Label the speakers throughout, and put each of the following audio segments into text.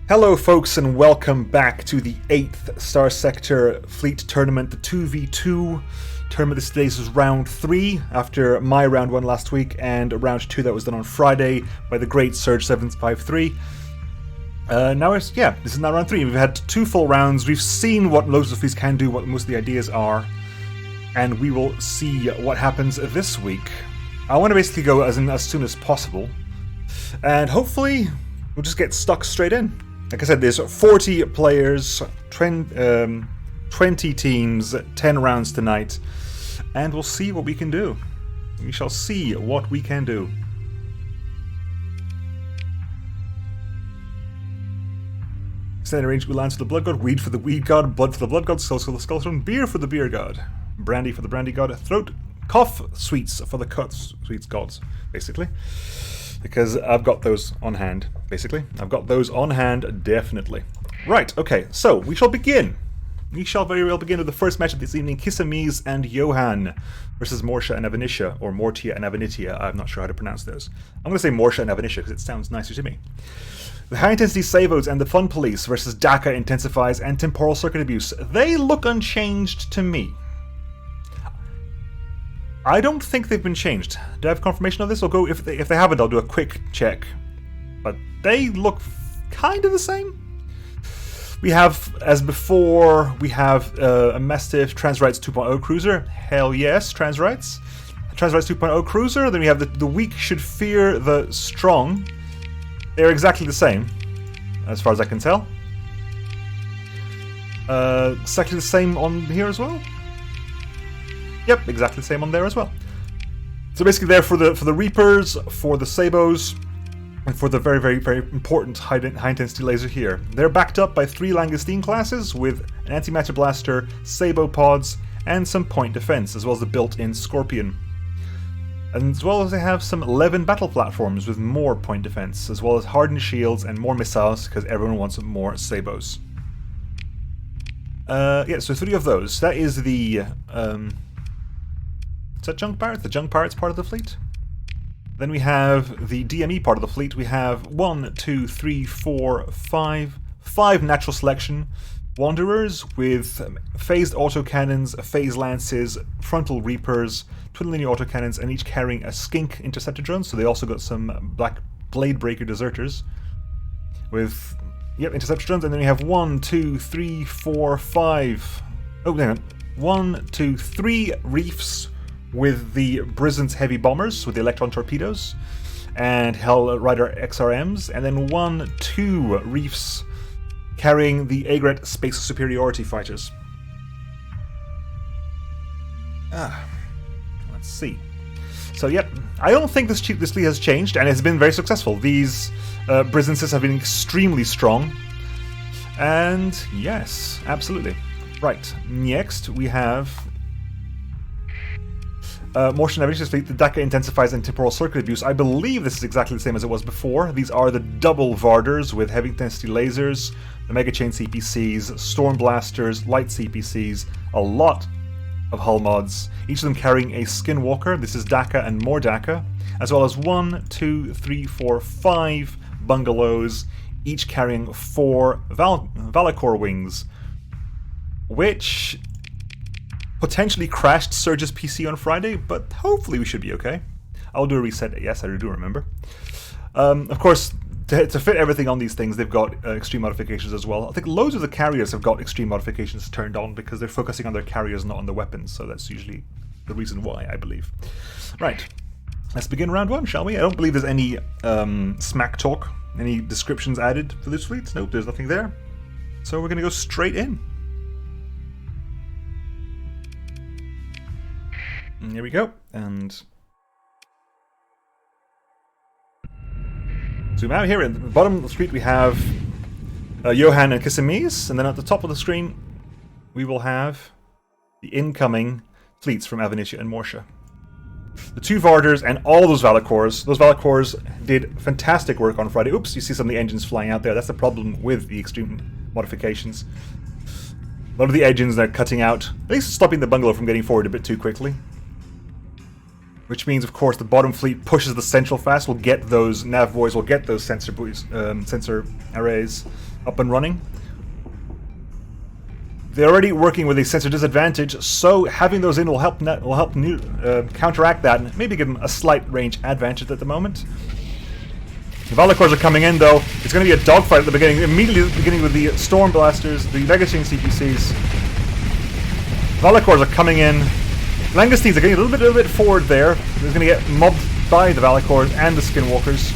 Speaker 1: Hello folks and welcome back to the 8th Starsector Fleet Tournament, the 2v2 tournament. This is round 3 after my round 1 last week and round 2 that was done on Friday by the great Surge753. This is now round 3. We've had 2 full rounds, we've seen what loads of fleets can do, what most of the ideas are, and we will see what happens this week. I want to basically go as soon as possible, and hopefully we'll just get stuck straight in. Like I said, there's 40 players, 20 teams, 10 rounds tonight, and we'll see what we can do. We shall see what we can do. Extended range lands for the Blood God, Weed for the Weed God, Blood for the Blood God, Skull for the Skull Stone, Beer for the Beer God, Brandy for the Brandy God, Throat, Cough Sweets for the Cough Sweets Gods, basically. Because I've got those on hand, basically. I've got those on hand, definitely. Right, okay, so we shall begin. We shall very well begin with the first match of this evening, Kisamis and Johan versus Marcia and Avenitia, or Mortia and Avenitia. I'm not sure how to pronounce those. I'm going to say Marcia and Avenitia because it sounds nicer to me. The High Intensity Sabos and the Fun Police versus Daka Intensifies and Temporal Circuit Abuse. They look unchanged to me. I don't think they've been changed. Do I have confirmation of this? I'll go, if they haven't, I'll do a quick check. But they look kind of the same. We have, as before, we have a Mastiff Transrights 2.0 Cruiser. Hell yes, Transrights. Transrights 2.0 Cruiser. Then we have the weak should fear the strong. They're exactly the same, as far as I can tell. Exactly the same on here as well. Yep, exactly the same on there as well. So basically there for the Reapers, for the Sabos, and for the very, very, very important high-intensity laser here. They're backed up by 3 Langostine classes with an anti-matter blaster, Sabo pods, and some point defense, as well as the built-in Scorpion. And as well as they have some 11 battle platforms with more point defense, as well as hardened shields and more missiles, because everyone wants more Sabos. So 3 of those. That is the... Is that Junk Pirates? The Junk Pirates part of the fleet. Then we have the DME part of the fleet. We have 5 natural selection Wanderers with phased autocannons, phased lances, frontal reapers, twin linear autocannons, and each carrying a skink interceptor drone. So they also got some black blade breaker deserters with interceptor drones. And then we have 3 reefs with the Brisant's heavy bombers with the electron torpedoes and Hell Rider XRMs, and then 2 reefs carrying the Agret space superiority fighters. Let's see. So I don't think this fleet has changed, and it's been very successful. These Brisances have been extremely strong, and yes, absolutely. Right, next we have Marcia and Aventicia's fleet, the Daka Intensifies and Temporal Circuit Abuse. I believe this is exactly the same as it was before. These are the double Varders with heavy intensity lasers, the Mega Chain CPCs, Storm Blasters, Light CPCs, a lot of hull mods, each of them carrying a Skinwalker. This is Daka and more Daka, as well as 5 Bungalows, each carrying 4 Valakor wings, which potentially crashed Surge's PC on Friday, but hopefully we should be okay. I'll do a reset. Yes, I do remember. Of course, to fit everything on these things, they've got extreme modifications as well. I think loads of the carriers have got extreme modifications turned on because they're focusing on their carriers, not on the weapons. So that's usually the reason why, I believe. Right, let's begin round 1, shall we? I don't believe there's any smack talk, any descriptions added for this fleet. Nope, there's nothing there. So we're going to go straight in. And here we go, and zoom out here. At the bottom of the screen we have Johan and Kisamis, and then at the top of the screen we will have the incoming fleets from Avenitia and Marcia. The 2 Varders and all those Valakors. Those Valakors did fantastic work on Friday. Oops, you see some of the engines flying out there. That's the problem with the extreme modifications. A lot of the engines they're cutting out, at least stopping the bungalow from getting forward a bit too quickly. Which means, of course, the bottom fleet pushes the central fast. We'll get those nav buoys, we'll get those sensor buoys, sensor arrays up and running. They're already working with a sensor disadvantage, so having those in will help counteract that and maybe give them a slight range advantage at the moment. The Valakors are coming in though. It's going to be a dogfight at the beginning, immediately beginning with the Storm Blasters, the Megasting CPCs. Valakors are coming in. Langoustines are getting a little bit forward there. They're going to get mobbed by the Valakors and the Skinwalkers.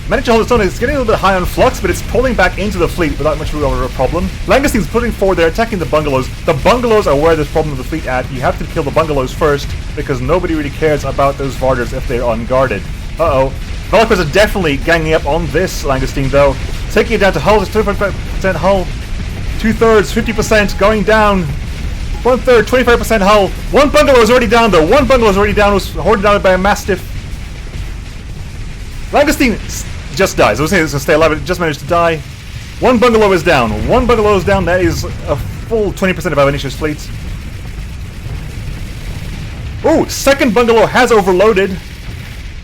Speaker 1: Managed to hold its own. It's getting a little bit high on flux, but it's pulling back into the fleet without much of a problem. Langoustines putting forward, they're attacking the bungalows. The bungalows are where there's problem with the fleet at. You have to kill the bungalows first, because nobody really cares about those Varders if they're unguarded. Uh-oh. Valakors are definitely ganging up on this Langoustine, though. Taking it down to hull, 25% hull. 2/3, 50%, going down. 1/3, 25% hull. One bungalow is already down, though. One bungalow is already down, was hoarded down by a Mastiff. Langoustine just dies. I was saying it's going to stay alive, but it just managed to die. One bungalow is down. One bungalow is down. That is a full 20% of our Initia's fleet. Oh, second bungalow has overloaded.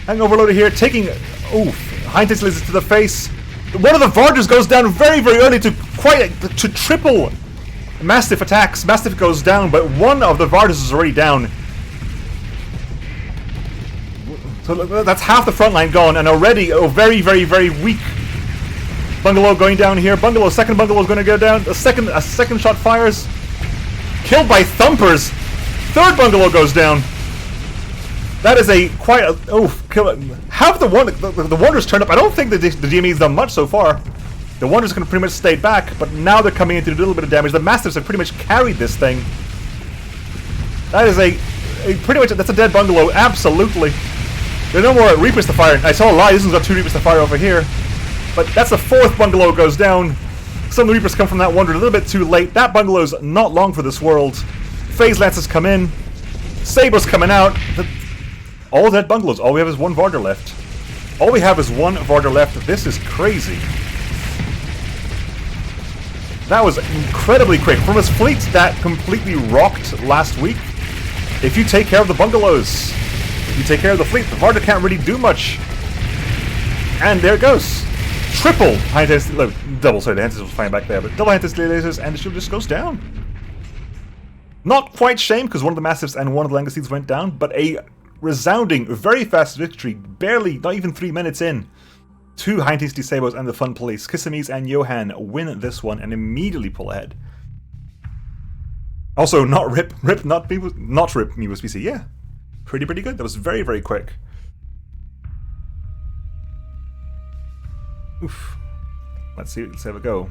Speaker 1: Having overloaded here, taking... Oh, high-intensity lasers to the face. One of the Varders goes down very, very early to triple Mastiff attacks. Mastiff goes down, but one of the Varders is already down. So that's half the front line gone, and already a very, very, very weak bungalow going down here. Second bungalow is going to go down. A second shot fires. Killed by thumpers. Third bungalow goes down. That is have the Wonders turned up. I don't think the DME's done much so far. The Wonders can pretty much stay back, but now they're coming in to do a little bit of damage. The Mastiffs have pretty much carried this thing. That is pretty much, that's a dead bungalow, absolutely. There are no more Reapers to fire. I saw a lie, this one's got 2 Reapers to fire over here. But that's the fourth bungalow goes down. Some of the Reapers come from that Wonder a little bit too late. That bungalow's not long for this world. Phase Lances come in. Sabers coming out. All dead bungalows. All we have is one Varder left. All we have is one Varder left. This is crazy. That was incredibly quick. From a fleet that completely rocked last week, if you take care of the bungalows, if you take care of the fleet, the Varder can't really do much. And there it goes. Triple high-intensity... Double, sorry, the high-intensity was fine back there, but double high-intensity lasers, and the ship just goes down. Not quite shame, because one of the Mastiffs and one of the Langoustines went down, but a resounding, very fast victory, barely, not even 3 minutes in. 2 high-intensity sabers and the Fun Police. Kisamis and Johan win this one and immediately pull ahead. Also, not rip me was PC. Yeah, pretty good. That was very, very quick. Oof. Let's have a go.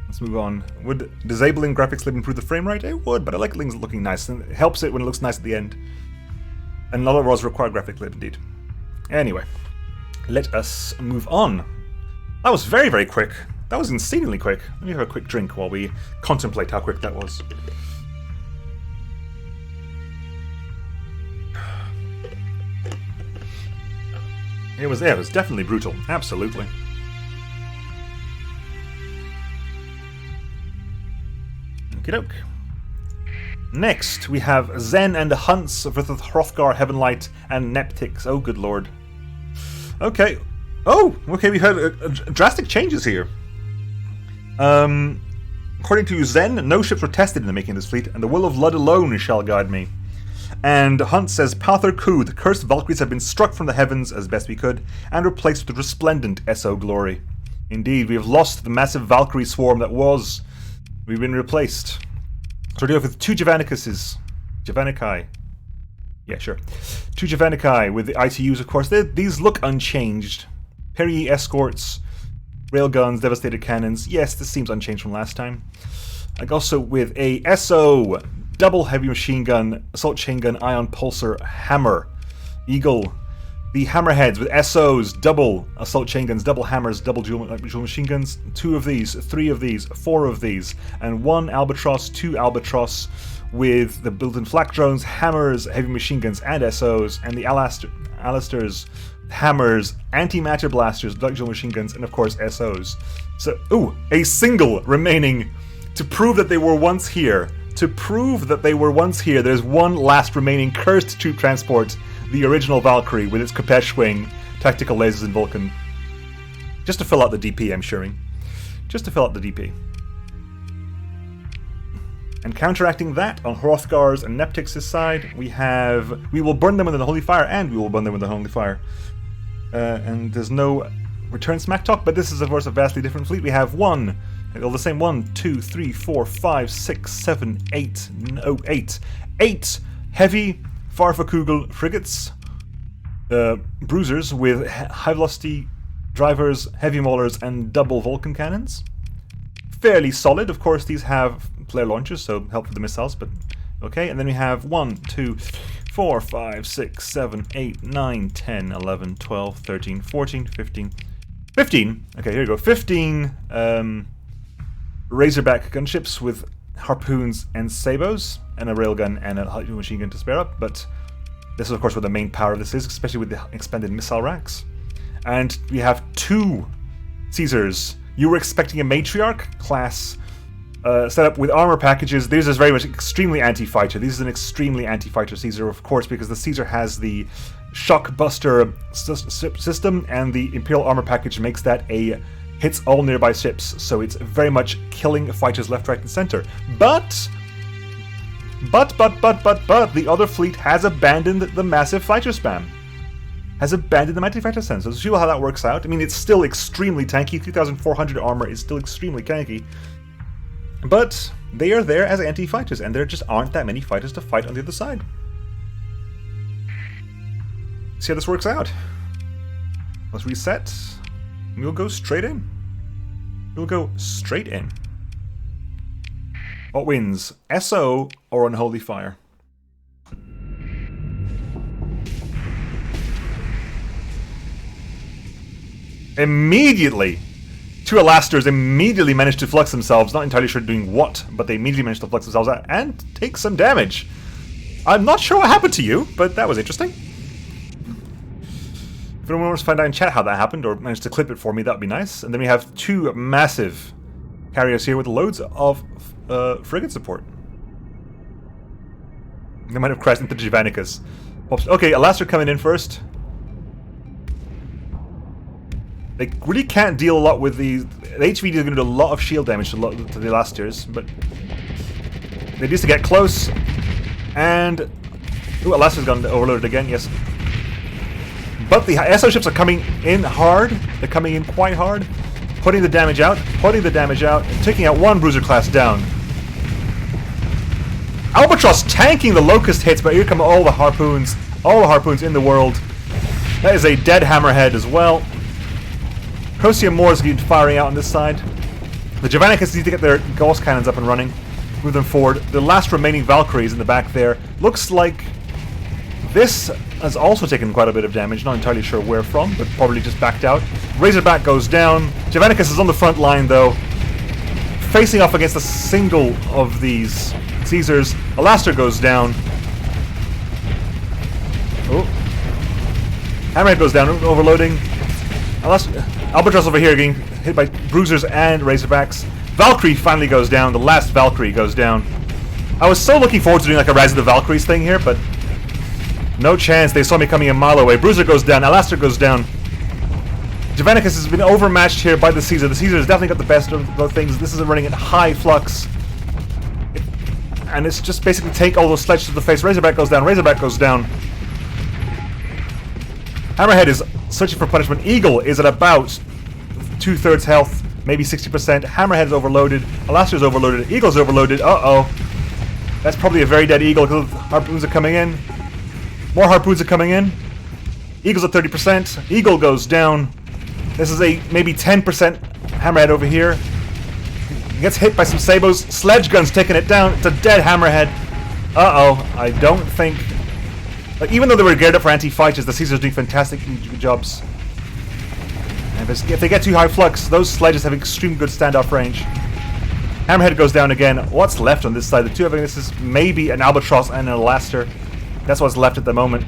Speaker 1: Let's move on. Would disabling graphics improve the frame rate? It would, but I like things looking nice, and it helps it when it looks nice at the end. And none of those require graphic lib, indeed. Anyway, let us move on. That was very, very quick. That was insanely quick. Let me have a quick drink while we contemplate how quick that was. It was definitely brutal. Absolutely. Okie doke. Next, we have Zen and the Hunts versus Hrothgar, Heavenlight, and Neptix. Oh, good lord. Okay. Oh, okay, we had drastic changes here. According to Zen, no ships were tested in the making of this fleet, and the will of Lud alone shall guide me. And Hunt says, Pather Ku, the cursed Valkyries have been struck from the heavens as best we could, and replaced with resplendent SO glory. Indeed, we have lost the massive Valkyrie swarm that was. We've been replaced. So we're dealing with 2 Javanikai. Yeah, sure. 2 Javanikai with the ITUs, of course. These look unchanged. Perrier escorts, railguns, devastated cannons. Yes, this seems unchanged from last time. Like also with a SO, double heavy machine gun, assault chain gun, ion pulsar, hammer, eagle. The hammerheads with SOs, double assault chain guns, double hammers, double dual machine guns. 2 of these, 3 of these, 4 of these, and 1 Albatross, 2 Albatross with the built-in flak drones, hammers, heavy machine guns, and SOs, and the Alasters, hammers, anti-matter blasters, dual machine guns, and of course SOs. So, a single remaining to prove that they were once here. To prove that they were once here, there's one last remaining cursed troop transport. The original Valkyrie with its Kapesh wing, tactical lasers, and Vulcan. Just to fill out the DP, I'm suring. Just to fill out the DP. And counteracting that, on Hrothgar's and Neptix's side, we will burn them with the Holy Fire, and we will burn them with the Holy Fire. And there's no return smack talk, but this is, of course, a vastly different fleet. We have the same 1, 2, 3, 4, 5, 6, 7, 8, no, 8. 8 heavy Farfakugel frigates, bruisers with high-velocity drivers, heavy maulers, and double Vulcan cannons. Fairly solid. Of course, these have flare launchers, so help with the missiles, but okay. And then we have 1, 2, 4, 5, 6, 7, 8, 9, 10, 11, 12, 13, 14, 15. 15! Okay, here we go. 15 Razorback gunships with harpoons and sabos, and a railgun and a light machine gun to spare up, but this is, of course, what the main power of this is, especially with the expanded missile racks. And we have 2 Caesars. You were expecting a Matriarch class set up with armor packages. This is very much extremely anti-fighter. This is an extremely anti-fighter Caesar, of course, because the Caesar has the Shockbuster system, and the Imperial armor package makes that hits all nearby ships. So it's very much killing fighters left, right, and center. But the other fleet has abandoned the massive fighter spam. Has abandoned the anti-fighter sense. So let's see how that works out. I mean, it's still extremely tanky. 3,400 armor is still extremely tanky. But they are there as anti-fighters, and there just aren't that many fighters to fight on the other side. See how this works out. Let's reset. We'll go straight in. We'll go straight in. What wins? SO or Unholy Fire? Immediately! 2 Elasters immediately managed to flux themselves, not entirely sure doing what, but they immediately managed to flux themselves out and take some damage. I'm not sure what happened to you, but that was interesting. If anyone wants to find out in chat how that happened, or managed to clip it for me, that would be nice. And then we have 2 massive carriers here with loads of frigate support. They might have crashed into Javanicus. Okay, Alaster coming in first. They really can't deal a lot with these. The HVD is going to do a lot of shield damage to the Elasters, but they need to get close. And ooh, Alaster's gone overloaded again. Yes, but the SO ships are coming in hard. They're coming in quite hard, putting the damage out, and taking out 1 bruiser class down. Albatross tanking the Locust hits, but here come all the harpoons in the world. That is a dead Hammerhead as well. Procyon Moore is firing out on this side. The Javanicus need to get their Gauss cannons up and running. Move them forward. The last remaining Valkyries in the back there. Looks like this has also taken quite a bit of damage. Not entirely sure where from, but probably just backed out. Razorback goes down. Javanicus is on the front line, though. Facing off against a single of these Caesars. Alaster goes down. Oh. Hammerhead goes down, overloading. Albatross over here getting hit by bruisers and Razorbacks. Valkyrie finally goes down. The last Valkyrie goes down. I was so looking forward to doing like a Rise of the Valkyries thing here, but no chance. They saw me coming a mile away. Bruiser goes down. Alaster goes down. Javanicus has been overmatched here by the Caesar. The Caesar has definitely got the best of the things. This is running at high flux. And it's just basically take all those sledges to the face. Razorback goes down. Razorback goes down. Hammerhead is searching for punishment. Eagle is at about 2/3 health, maybe 60%. Hammerhead is overloaded. Alaster is overloaded. Eagle's overloaded. Uh-oh. That's probably a very dead Eagle because harpoons are coming in. More harpoons are coming in. Eagle's at 30%. Eagle goes down. This is a maybe 10% Hammerhead over here. Gets hit by some sabos. Sledge guns taking it down. It's a dead Hammerhead. Uh-oh. I don't think... Like, even though they were geared up for anti-fighters, the Caesars doing fantastic jobs. And if they get too high flux, those sledges have extremely good standoff range. Hammerhead goes down again. What's left on this side? The two of them, this is maybe an Albatross and an Alaster. That's what's left at the moment.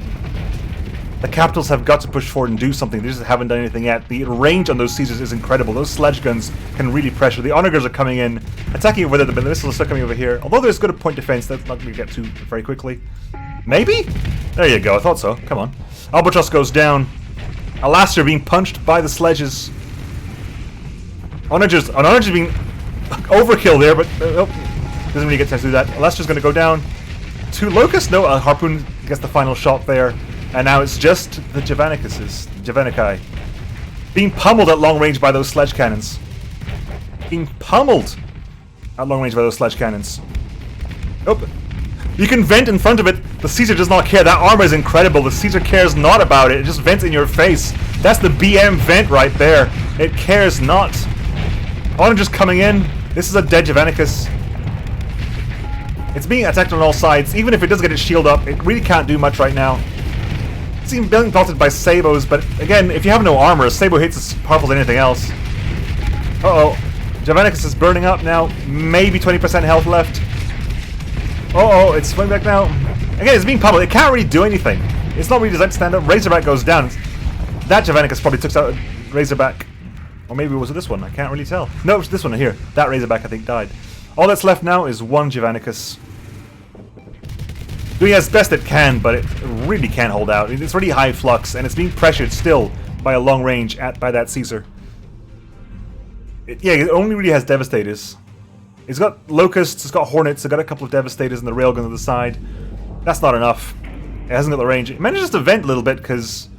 Speaker 1: The Capitals have got to push forward and do something. They just haven't done anything yet. The range on those Caesars is incredible. Those sledge guns can really pressure. The Onagers are coming in, attacking over there. The missiles are still coming over here. Although there's good point defense, that's not going to get to very quickly. Maybe? There you go, I thought so. Come on. Albatross goes down. Alaster being punched by the sledges. Onager's being overkill there, but doesn't really get a chance to do that. Lester's going to go down to Locust. No, Harpoon gets the final shot there. And now it's just the Javanici. Being pummeled at long range by those sledge cannons. Being pummeled at long range by those sledge cannons. Oh, you can vent in front of it. The Caesar does not care. That armor is incredible. The Caesar cares not about it. It just vents in your face. That's the BM vent right there. It cares not. Oranger's coming in. This is a dead Javanicus. It's being attacked on all sides. Even if it does get its shield up, it really can't do much right now. It's being belted by Sabos, but again, if you have no armor, Sabo hits as powerful as anything else. Uh-oh. Javanicus is burning up now. Maybe 20% health left. Uh-oh, it's swinging back now. Again, it's being pummeled. It can't really do anything. It's not really designed to stand up. Razorback goes down. That Javanicus probably took out Razorback. Or maybe was it this one? I can't really tell. No, it's this one here. That Razorback, I think, died. All that's left now is one Javanicus. Doing as best it can, but it really can't hold out. It's really high flux, and it's being pressured still by a long range by that Caesar. It only really has Devastators. It's got Locusts, it's got Hornets, it's got a couple of Devastators and the Railgun on the side. That's not enough. It hasn't got the range. It manages to vent a little bit because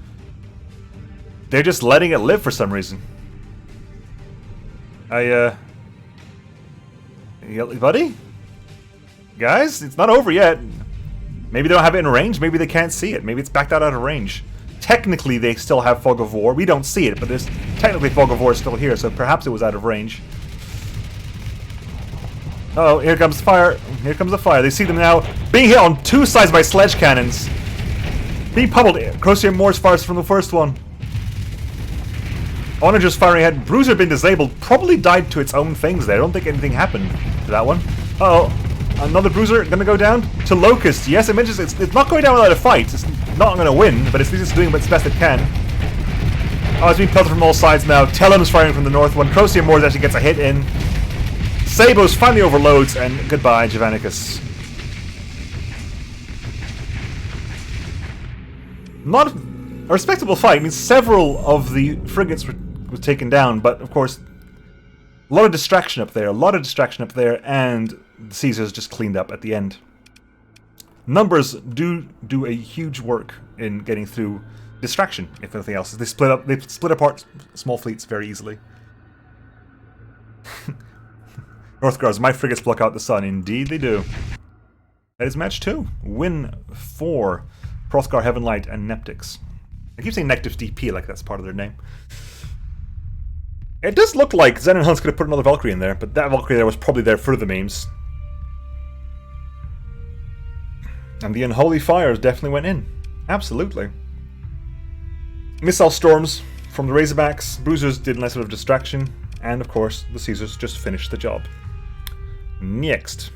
Speaker 1: they're just letting it live for some reason. Buddy? Guys, it's not over yet. Maybe they don't have it in range, maybe they can't see it. Maybe it's backed out of range. Technically, they still have Fog of War. We don't see it, but there's technically Fog of War still here, so perhaps it was out of range. Uh-oh, here comes fire. Here comes the fire. They see them now being hit on two sides by sledge cannons. Being pummeled. Crozier more as far as from the first one. Onager's firing ahead. Bruiser been disabled. Probably died to its own things there. I don't think anything happened to that one. Uh-oh. Another Bruiser gonna go down to Locust. Yes, it mentions it's not going down without a fight. It's not gonna win, but it's just doing its best it can. Oh, it's being pelted from all sides now. Tellem's firing from the north one. Crozier Moors actually gets a hit in. Sabos finally overloads, and goodbye, Javanicus. Not a respectable fight. I mean, several of the frigates were taken down, but of course, a lot of distraction up there. And the Caesars just cleaned up at the end. Numbers do a huge work in getting through distraction, if anything else. They split apart small fleets very easily. Northguards, my frigates block out the sun. Indeed they do. That is match 2. Win 4. Proscar, Heavenlight, and Neptix. I keep saying Nective DP like that's part of their name. It does look like Zen and Huns could have put another Valkyrie in there, but that Valkyrie there was probably there for the memes. And the Unholy Fires definitely went in. Absolutely. Missile Storms from the Razorbacks. Bruisers did less of a distraction. And of course, the Caesars just finished the job. Next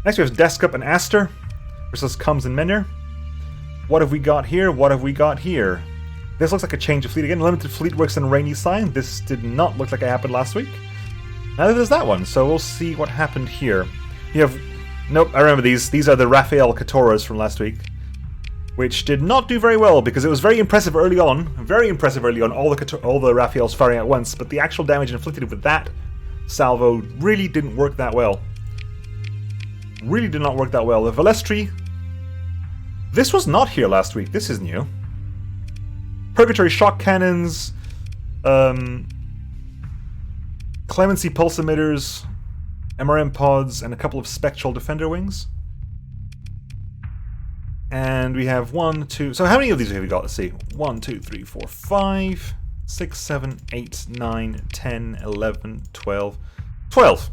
Speaker 1: we have Descup and Astara versus Coms and Menir. What have we got here? This looks like a change of fleet again. Limited fleet works in Rainy Sign. This did not look like it happened last week. Neither does that one, so we'll see what happened here. You have... Nope, I remember these. These are the Raphael Katoras from last week, which did not do very well because it was very impressive early on. All the Raphaels firing at once, but the actual damage inflicted with that salvo really didn't work that well. Really did not work that well. The Velestri... This was not here last week. This is new. Purgatory shock cannons, Clemency pulse emitters, MRM pods, and a couple of spectral defender wings. And we have 1, 2... So how many of these have we got? Let's see. 1, 2, 3, 4, 5, 6, 7, 8, 9, 10, 11, 12... 12!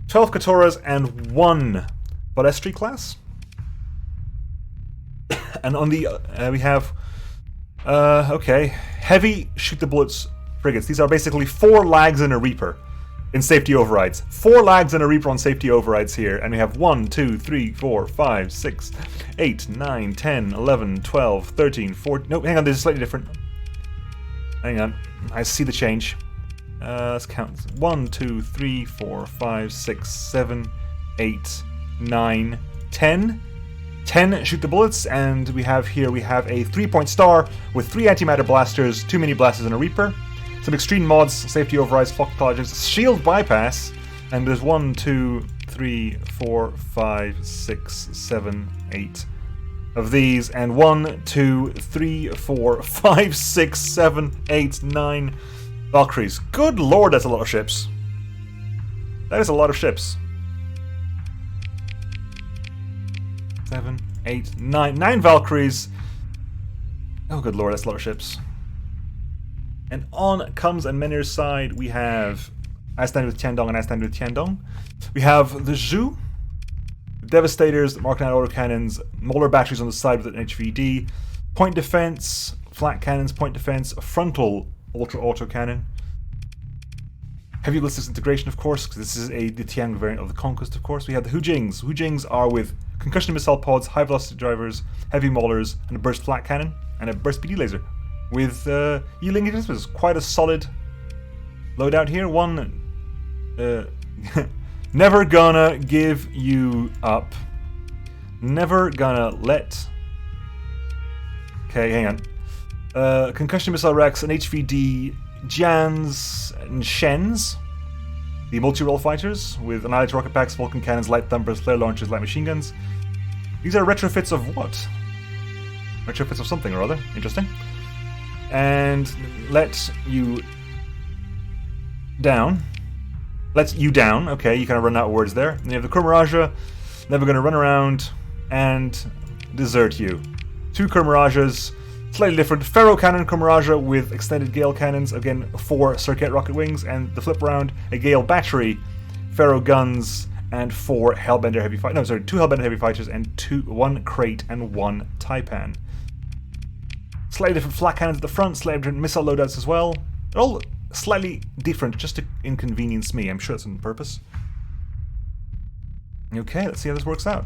Speaker 1: 12 Katoras and 1 Balestri class. And on the... we have... okay. Heavy shoot-the-bullets frigates. These are basically 4 lags and a Reaper in safety overrides. 4 lags and a Reaper on safety overrides here. And we have 1, 2, 3, 4, 5, 6, 8, 9, 10, 11, 12, 13, 14... Nope, hang on, there's a slightly different... Hang on. I see the change. Let's count. 1, 2, 3, 4, 5, 6, 7, 8, 9, 10... 10 shoot the bullets, and we have a 3-point star with 3 antimatter blasters, 2 mini blasters, and a Reaper. Some extreme mods, safety overrides, flock collisions, shield bypass, and there's 1, 2, 3, 4, 5, 6, 7, 8 of these, and 1, 2, 3, 4, 5, 6, 7, 8, 9 Valkyries. Good lord, that's a lot of ships. That is a lot of ships. 7, 8, 9. 9 Valkyries. Oh, good lord, that's a lot of ships. And on comes Menhir's side, we have I stand with Tiandong and I stand with Tiandong. We have the Zhu, Devastators, Mark 9 autocannons, molar batteries on the side with an HVD, point defense, flat cannons, point defense, frontal ultra autocannon, heavy ballistics integration, of course, because this is the Tiang variant of the Conquest, of course. We have the Hujings. Hujings are with concussion missile pods, high velocity drivers, heavy maulers, and a burst flat cannon, and a burst PD laser. With Yiling Express, quite a solid loadout here. One, never gonna give you up. Never gonna let. Okay, hang on. Concussion missile Rex, an HVD, Jans and Shens. The multi-role fighters with annihilator rocket packs, Vulcan cannons, light thumpers, flare launchers, light machine guns. These are retrofits of what? Retrofits of something or other. Interesting. And let you down. Let you down. Okay, you kind of run out of words there. And you have the Kurmaraja, never going to run around and desert you. 2 Kurmarajas, slightly different. Ferro Cannon Kurmaraja with extended Gale cannons. Again, 4 Circuit rocket wings. And the flip round, a Gale battery, Ferro guns, and 4 Hellbender heavy fighters. No, sorry, 2 Hellbender heavy fighters and 1 Crate and 1 Taipan. Slightly different flak cannons at the front, slightly different missile loadouts as well. They're all slightly different, just to inconvenience me. I'm sure that's on purpose. Okay, let's see how this works out.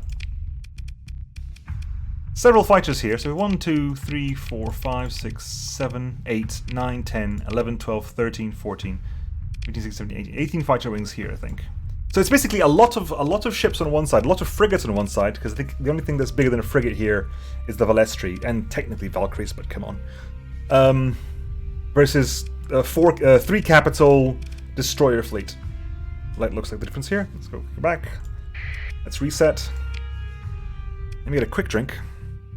Speaker 1: Several fighters here. So 1, 2, 3, 4, 5, 6, 7, 8, 9, 10, 11, 12, 13, 14, 15, 16, 17, 18. 18 fighter wings here, I think. So it's basically a lot of ships on one side, a lot of frigates on one side, because I think the only thing that's bigger than a frigate here is the Valestri, and technically Valkyries, but come on. Versus 3 capital destroyer fleet. That looks like the difference here. Let's go back. Let's reset. Let me get a quick drink.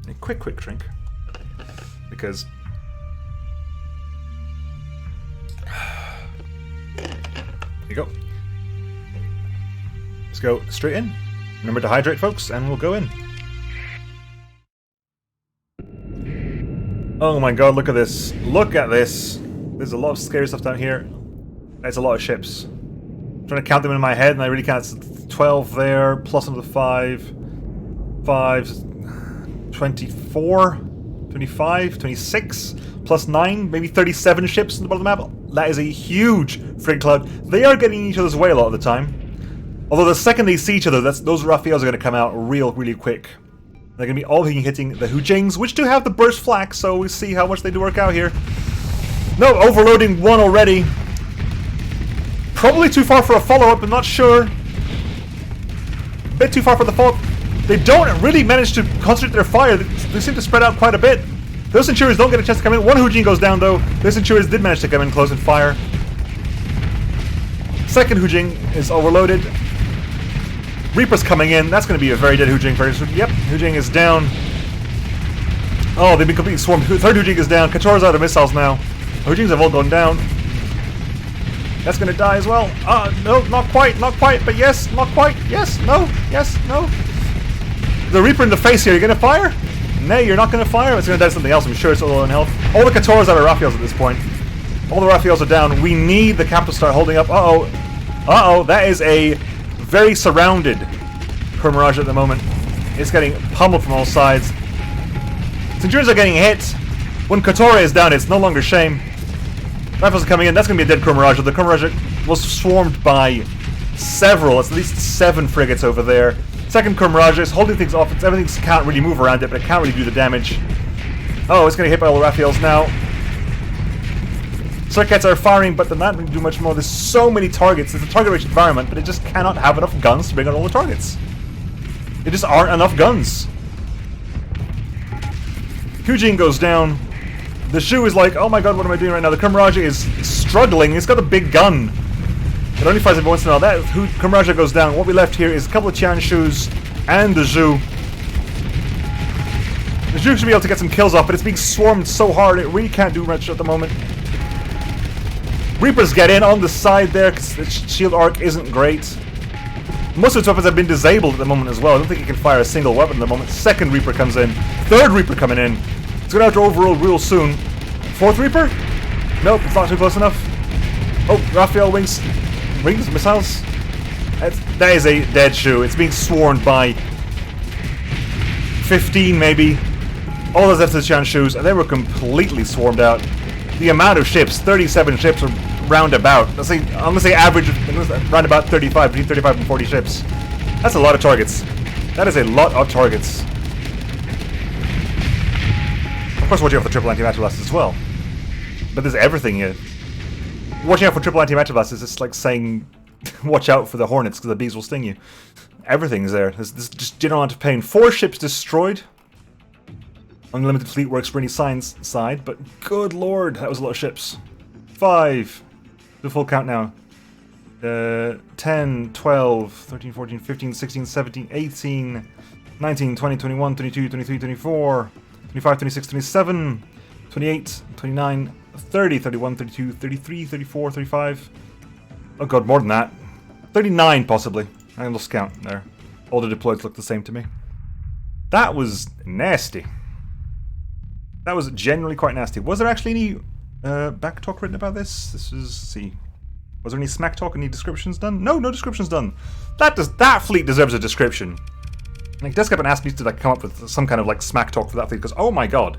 Speaker 1: A quick drink. Because... There you go. Let's go straight in. Remember to hydrate, folks, and we'll go in. Oh my god, look at this. Look at this. There's a lot of scary stuff down here. That's a lot of ships. I'm trying to count them in my head, and I really can't. It's 12 there, plus another 5. 24, 25, 26, plus 9, maybe 37 ships in the bottom of the map. That is a huge frigate cloud. They are getting in each other's way a lot of the time. Although the second they see each other, those Raphaels are going to come out really quick. They're going to be all hitting the Hujings, which do have the burst flak, so we see how much they do work out here. No, overloading 1 already. Probably too far for a follow-up, I'm not sure. A bit too far for the follow-up. They don't really manage to concentrate their fire. They seem to spread out quite a bit. Those Centurions don't get a chance to come in. 1 Hujing goes down, though. Those Centurions did manage to come in close and fire. Second Hujing is overloaded. Reaper's coming in. That's going to be a very dead Hujing very soon. Yep, Hujing is down. Oh, they've been completely swarmed. Third Hujing is down. Kator's out of missiles now. Hujings have all gone down. That's going to die as well. No, not quite, but yes, not quite. Yes, no, The Reaper in the face here, you're going to fire? No, you're not going to fire. It's going to die something else. I'm sure it's all in health. All the Kator's out of Raphaels at this point. All the Raphaels are down. We need the capital to start holding up. Uh-oh, that is a very surrounded Kurmaraja at the moment. It's getting pummeled from all sides. Centurions are getting hit. When Katora is down, it's no longer shame. Rifles are coming in. That's going to be a dead Kurmaraja. The Kurmaraja was swarmed by several, at least 7 frigates over there. Second Kurmaraja is holding things off. Everything can't really move around it, but it can't really do the damage. Oh, it's going to hit by all the Raphaels now. Circuits are firing, but they're not going to do much more. There's so many targets. It's a target-rich environment, but it just cannot have enough guns to bring out all the targets. There just aren't enough guns. Hujing goes down. The Shu is like, oh my god, what am I doing right now? The Kurmaraja is struggling. It's got a big gun. It only fires every once in a while. That Marcia goes down. What we left here is a couple of Qianshus and the Zhu. The Zhu should be able to get some kills off, but it's being swarmed so hard it really can't do much at the moment. Reapers get in on the side there because the shield arc isn't great. Most of its weapons have been disabled at the moment as well. I don't think it can fire a single weapon at the moment. Second Reaper comes in. Third Reaper coming in. It's going to have to overrule real soon. Fourth Reaper? Nope, it's not too close enough. Oh, Raphael rings missiles. That is a dead shoe. It's being swarmed by 15 maybe. All those left of the Qianshus, and they were completely swarmed out. The amount of ships, 37 ships are roundabout. I'm gonna say average round about 35, between 35 and 40 ships. That's a lot of targets. That is a lot of targets. Of course, watching out for triple anti-matter blasts as well. But there's everything here. Watching out for triple anti-matter blasts is just like saying, watch out for the hornets because the bees will sting you. Everything's there. There's just general amount of pain. 4 ships destroyed. Unlimited fleet works for any side, but good lord, that was a lot of ships. 5. The full count now. 10, 12, 13, 14, 15, 16, 17, 18, 19, 20, 21, 22, 23, 24, 25, 26, 27, 28, 29, 30, 31, 32, 33, 34, 35. Oh god, more than that. 39 possibly. I lost count there. All the deployeds look the same to me. That was nasty. That was generally quite nasty. Was there actually any back talk written about this? This is, see. Was there any smack talk? Any descriptions done? No, no descriptions done. That fleet deserves a description. Like, Descup and asked me to like come up with some kind of like smack talk for that fleet because, oh my god.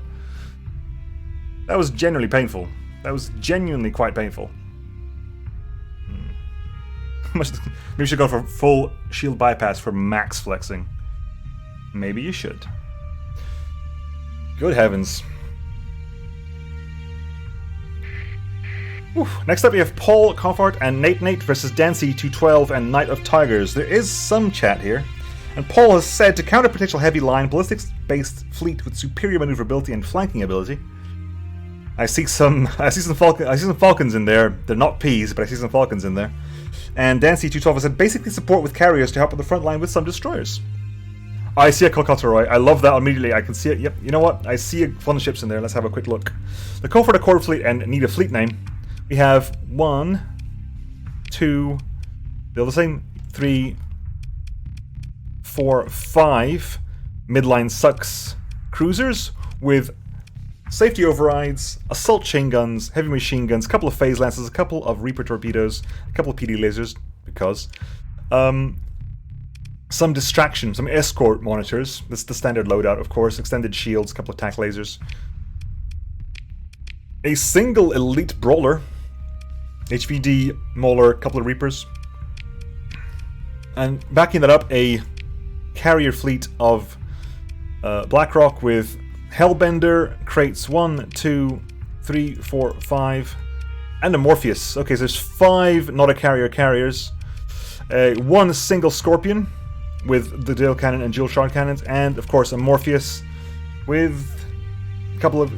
Speaker 1: That was genuinely painful. That was genuinely quite painful. Maybe you should go for full shield bypass for max flexing. Maybe you should. Good heavens. Whew. Next up we have Paul Coffart and Nate versus Dancy 212 and Knight of Tigers. There is some chat here. And Paul has said to counter potential heavy line, ballistics-based fleet with superior maneuverability and flanking ability. I see some falcons in there. They're not peas, but I see some falcons in there. And Dancy 212 has said basically support with carriers to help on the front line with some destroyers. I see a Kolkata. I love that immediately. I can see it. Yep. You know what? I see a fun ships in there. Let's have a quick look. The call for the core fleet and need a fleet name. We have 1, 2, they're the same, 3, 4, 5 midline sucks cruisers with safety overrides, assault chain guns, heavy machine guns, a couple of phase lances, a couple of Reaper torpedoes, a couple of PD lasers, because some distraction, some escort monitors. That's the standard loadout, of course. Extended shields, a couple of tac lasers. A single elite brawler. HVD, Mauler, a couple of Reapers. And backing that up, a carrier fleet of Blackrock with Hellbender, crates 1, 2, 3, 4, 5, and a Morpheus. Okay, so there's 5 not a carrier carriers. 1 single Scorpion with the dual cannon and dual shard cannons, and of course a Morpheus with a couple of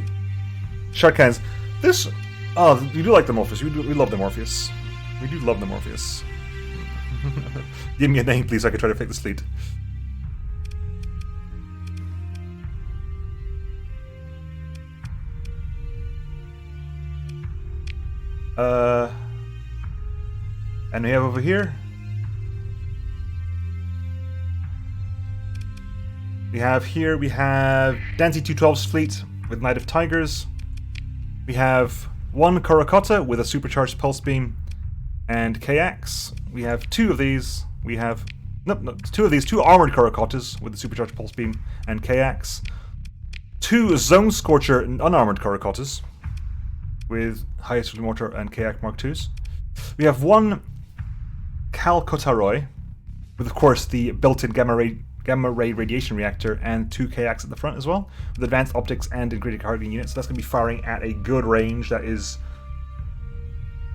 Speaker 1: shard cannons. This, oh, we do like the Morpheus. We love the Morpheus. We do love the Morpheus. Give me a name, please, so I can try to fake this fleet. And we have over here. We have Dancy 212's fleet with Knight of Tigers. We have 1 Karakota with a supercharged pulse beam and K-Ax. We have 2 of these. We have 2 of these, 2 armored Karakotas with the supercharged pulse beam and K-Ax. 2 Zone Scorcher and unarmored Karakotas with highest mortar and K-Ax Mark IIs. We have 1 Kalkotaroi with, of course, the built-in gamma ray radiation reactor and 2 K-Ax at the front as well, with advanced optics and integrated targeting units. So that's going to be firing at a good range. That is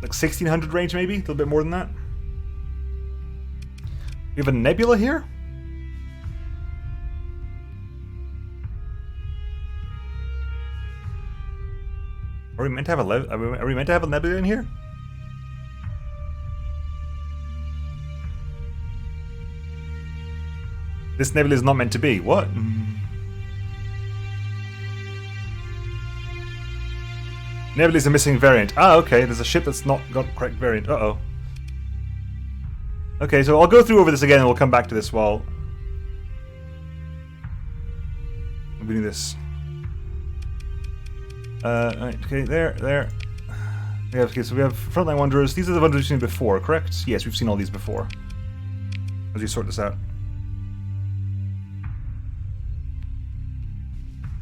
Speaker 1: like 1600 range, maybe a little bit more than that. We have a Nebula here. Are we meant to have a Nebula in here? This nebula is not meant to be. What? Nebula is a missing variant. Ah, okay. There's a ship that's not got correct variant. Uh-oh. Okay, so I'll go through over this again and we'll come back to this while I'm doing this. Right, okay, there. Okay, so we have Frontline Wanderers. These are the Wanderers we've seen before, correct? Yes, we've seen all these before. As we sort this out.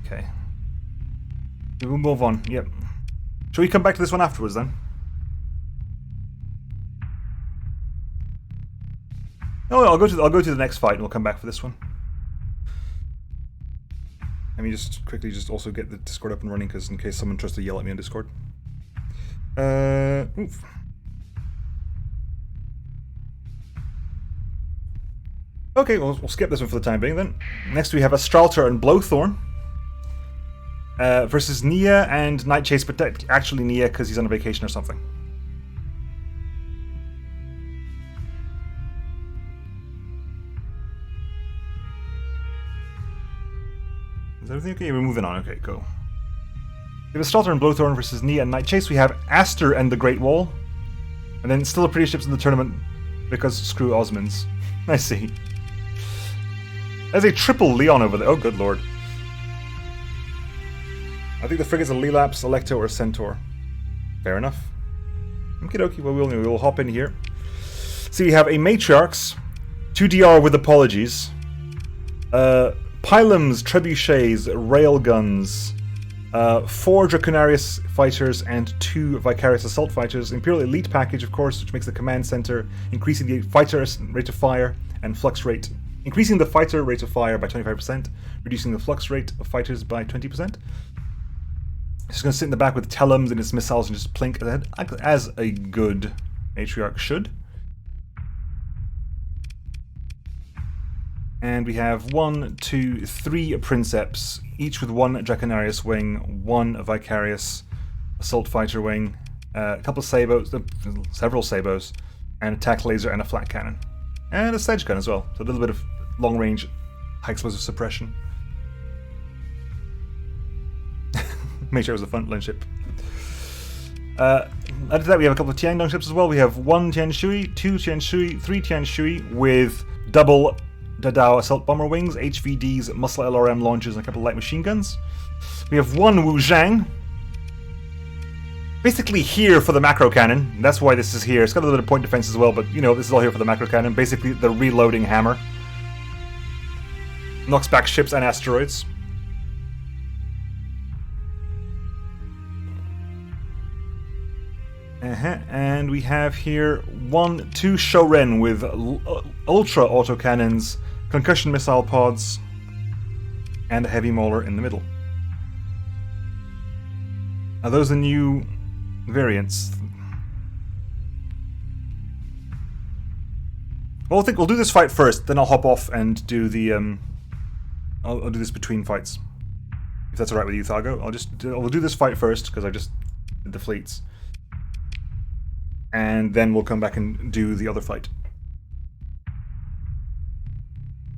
Speaker 1: Okay. We'll move on, yep. Shall we come back to this one afterwards then? Oh, I'll go to the next fight and we'll come back for this one. Let me just quickly also get the Discord up and running, because in case someone tries to yell at me on Discord. Oof. Okay, we'll skip this one for the time being then. Next we have Astralter and Blowthorn. Versus Nia and Night Chase, but actually Nia because he's on a vacation or something. Is everything okay? We're moving on. Okay, go. We have Astralter and Blowthorn versus Nia and Night Chase. We have Astara and the Great Wall. And then still pretty ships in the tournament because screw Osmonds. I see. There's a triple Leon over there. Oh, good lord. I think the frigate's a Lelaps, Electo, or Centaur. Fair enough. Okie dokie, well, we'll hop in here. So you have a Matriarchs, 2DR with apologies, Pylums, Trebuchets, Railguns, 4 Draconarius fighters, and 2 Vicarious Assault fighters. Imperial Elite package, of course, which makes the command center, increasing the fighter rate of fire and flux rate. Increasing the fighter rate of fire by 25%, reducing the flux rate of fighters by 20%. It's going to sit in the back with Tellums and its missiles and just plink ahead, as a good Matriarch should. And we have 1, 2, 3 Princeps, each with 1 Draconarius wing, 1 Vicarious Assault Fighter wing, a couple of Sabos, several Sabos, and attack laser and a flat cannon. And a Sedge gun as well, so a little bit of long-range high-explosive suppression. Make sure it was a frontline ship. After that, we have a couple of Tiangdong ships as well. We have 1 Tianshui, 2 Tianshui, 3 Tianshui with double Dadao assault bomber wings, HVDs, muscle LRM launchers, and a couple of light machine guns. We have 1 Wuzhang. Basically here for the macro cannon. That's why this is here. It's got a little bit of point defense as well, but you know, this is all here for the macro cannon. Basically the reloading hammer. Knocks back ships and asteroids. And we have here 1, 2 Shoren with ultra autocannons, concussion missile pods, and a heavy mauler in the middle. Are those the new variants? Well, I think we'll do this fight first, then I'll hop off and do the I'll do this between fights, if that's alright with you, Thago. We'll do this fight first because I just did the fleets. And then we'll come back and do the other fight.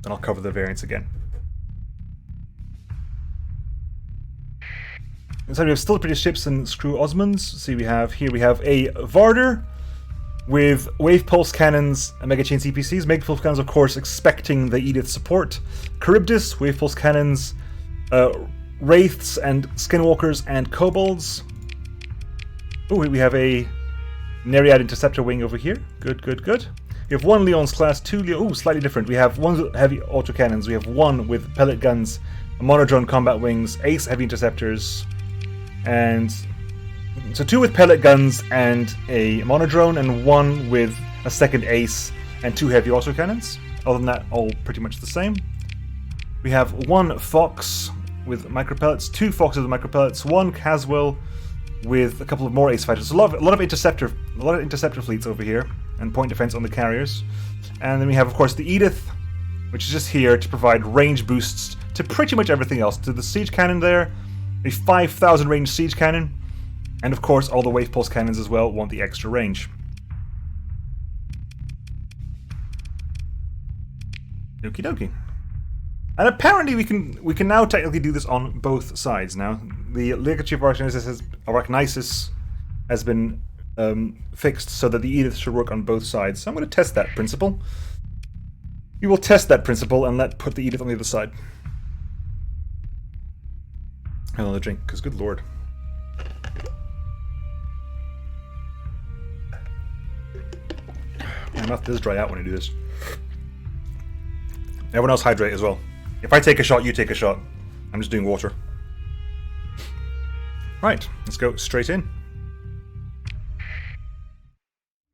Speaker 1: Then I'll cover the variants again. So we have still British ships and screw Osmonds. See, we have a Varder with wave pulse cannons and mega chain CPCs. Mega pulse cannons, of course, expecting the Edith support. Charybdis, wave pulse cannons, wraiths and skinwalkers and kobolds. Oh, we have a Nereid Interceptor wing over here. Good. We have 1 Leon's class, 2 Leon. Ooh, slightly different. We have 1 heavy autocannons. We have 1 with pellet guns, monodrone combat wings, ace heavy interceptors, and so 2 with pellet guns and a monodrone, and 1 with a second ace and 2 heavy autocannons. Other than that, all pretty much the same. We have 1 Fox with micropellets, 2 Foxes with micropellets, 1 Caswell with a couple of more ace fighters. A lot of interceptor fleets over here, and point defense on the carriers. And then we have, of course, the Edith, which is just here to provide range boosts to pretty much everything else. To the siege cannon there, a 5,000 range siege cannon, and of course all the wave pulse cannons as well want the extra range. Okie dokie. And apparently we can now technically do this on both sides now. The ligature of Arachnisis has been fixed so that the Edith should work on both sides. So I'm going to test that principle. We will test that principle and put the Edith on the other side. Have another drink, because good lord. My mouth does dry out when I do this. Everyone else hydrate as well. If I take a shot, you take a shot. I'm just doing water. Right, let's go straight in.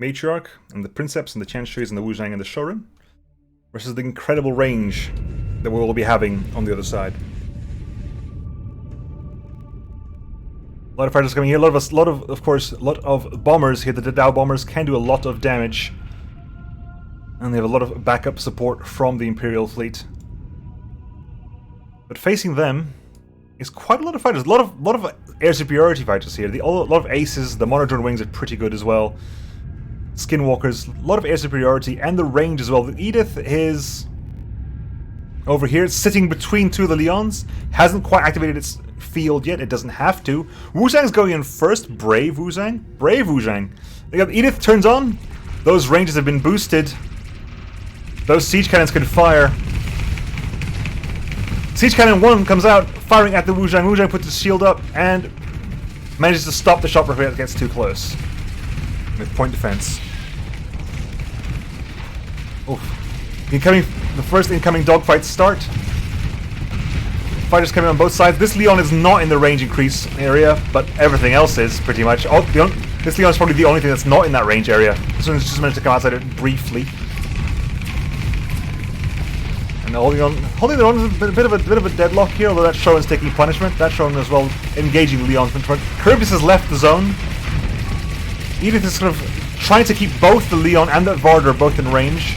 Speaker 1: Matriarch, and the Princeps, and the Chanceries, and the Wuzhang, and the Shorin, versus the incredible range that we will be having on the other side. A lot of fighters coming here. A lot of bombers here. The Dao bombers can do a lot of damage, and they have a lot of backup support from the Imperial fleet. But facing them is quite a lot of fighters. A lot of air superiority fighters here. A lot of aces. The Monodrone wings are pretty good as well. Skinwalkers, a lot of air superiority, and the range as well. The Edith is over here, sitting between two of the Leons. Hasn't quite activated its field yet. It doesn't have to. Wuzhang's going in first. Brave Wuzhang. Brave Wuzhang. Edith turns on. Those ranges have been boosted. Those siege cannons can fire. Siege Cannon 1 comes out, firing at the Wuzhang. Wuzhang puts his shield up and manages to stop the shot before it gets too close. With point defense. Oof. The first incoming dogfights start. Fighters coming on both sides. This Leon is not in the range increase area, but everything else is pretty much. This Leon is probably the only thing that's not in that range area. This one's just managed to come outside it briefly. And holding on is a bit of a deadlock here, although that Shorin's taking punishment. That Shorin as well engaging the Leon's in front. Kirby's has left the zone. Edith is sort of trying to keep both the Leon and the Varder both in range.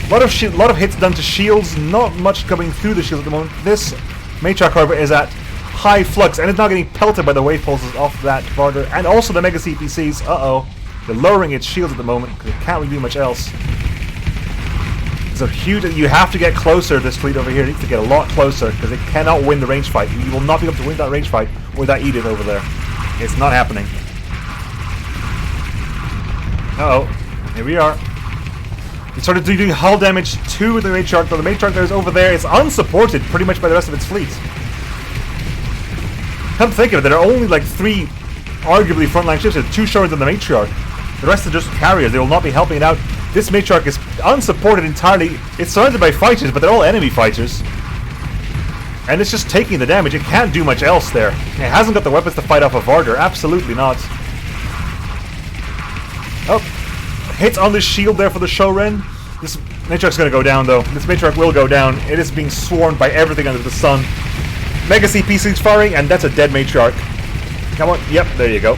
Speaker 1: A lot of hits done to shields, not much coming through the shields at the moment. This Matriarch, however, is at high flux and is now getting pelted by the wave pulses off that Varder and also the Mega CPCs. Uh-oh. They're lowering its shields at the moment because it can't really do much else. So huge, you have to get closer. This fleet over here needs to get a lot closer because it cannot win the range fight. You will not be able to win that range fight with that Edith over there. It's not happening. Uh-oh. Here we are. It started doing hull damage to the Matriarch, though the Matriarch that is over there is unsupported pretty much by the rest of its fleet. Come to think of it, there are only like 3 arguably frontline ships. There's 2 Shorens and the Matriarch. The rest are just carriers. They will not be helping it out. This Matriarch is unsupported entirely. It's surrounded by fighters, but they're all enemy fighters. And it's just taking the damage. It can't do much else there. It hasn't got the weapons to fight off a Varder. Absolutely not. Oh, hits on the shield there for the Shorin. This Matriarch's going to go down, though. This Matriarch will go down. It is being swarmed by everything under the sun. Mega CPC's firing, and that's a dead Matriarch. Come on. Yep, there you go.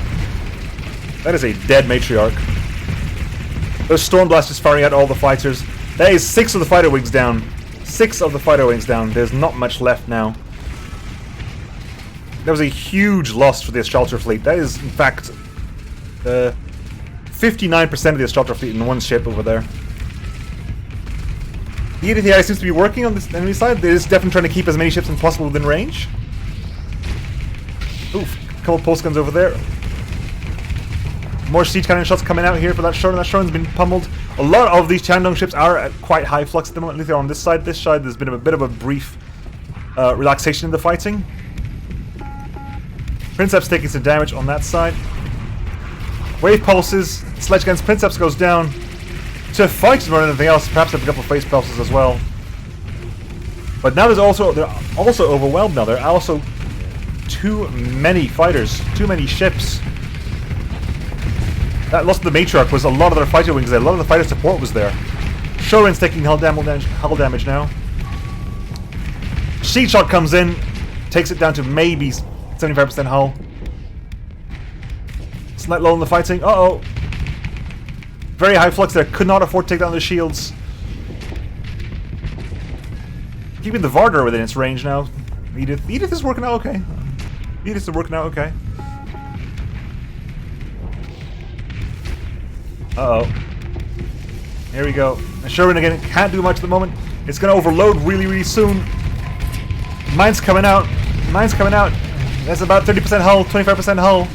Speaker 1: That is a dead Matriarch. Those Storm Blasters firing at all the fighters. That is 6 of the fighter wings down. 6 of the fighter wings down. There's not much left now. That was a huge loss for the Astralter fleet. That is, in fact, 59% of the Astralter fleet in one ship over there. The EDTI seems to be working on this enemy side. They're just definitely trying to keep as many ships as possible within range. Oof, a couple of pulse guns over there. More siege cannon shots coming out here for that Shorin. That Shorin's been pummeled. A lot of these Chandong ships are at quite high flux at the moment. At least they're on this side. This side, there's been a bit of a brief relaxation in the fighting. Princeps taking some damage on that side. Wave pulses. Sledge against Princeps goes down. To fight more than anything else, perhaps have a couple of face pulses as well. But now they're also overwhelmed now. There are also too many fighters, too many ships. That loss of the Matriarch was a lot of their fighter wings there. A lot of the fighter support was there. Shorin's taking hull damage now. Siege Shot comes in, takes it down to maybe 75% hull. Slight lull in the fighting. Uh-oh. Very high flux there. Could not afford to take down the shields. Keeping the Varder within its range now. Edith is working out okay. Edith is working out okay. Uh-oh. Here we go. Shorin again can't do much at the moment. It's going to overload really, really soon. Mine's coming out. Mine's coming out. That's about 30% hull, 25% hull.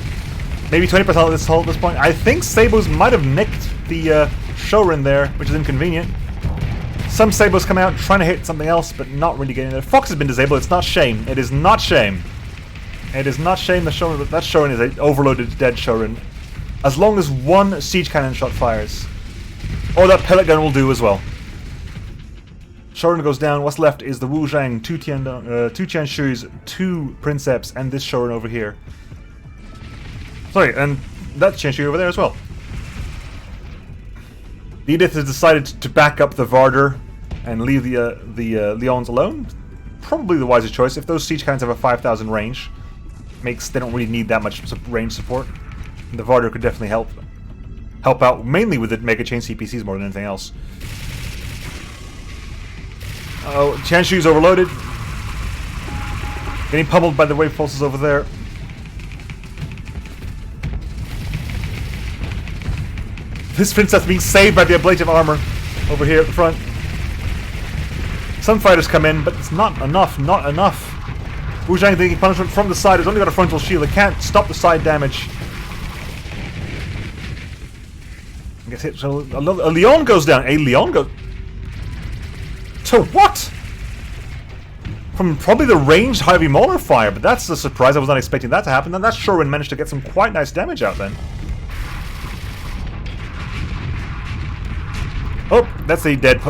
Speaker 1: Maybe 20% of this hull at this point. I think Sabos might have nicked the Shorin there, which is inconvenient. Some Sabos come out trying to hit something else, but not really getting there. Fox has been disabled. It's not shame. It is not shame. It is not shame that Shorin is an overloaded dead Shorin. As long as one siege cannon shot fires. Or that pellet gun will do as well. Shorin goes down. What's left is the Wu Zhang, two Tianshuis, two Princeps, and this Shorin over here. Sorry, and that Tianshui over there as well. The Edith has decided to back up the Varder and leave the Leons alone. Probably the wisest choice. If those siege cannons have a 5,000 range, they don't really need that much range support. The Varder could definitely help out, mainly with the Mega Chain CPCs more than anything else. Oh, Tianshui's overloaded. Getting pummeled by the wave pulses over there. This princess being saved by the ablative armor over here at the front. Some fighters come in, but it's not enough, not enough. Wu Zhang taking punishment from the side. He's only got a frontal shield. It can't stop the side damage. I guess a Leon goes down. A Leon goes... To what? From probably the ranged heavy Mauler fire, but that's a surprise. I was not expecting that to happen. And that Shorin managed to get some quite nice damage out then. Oh, that's a dead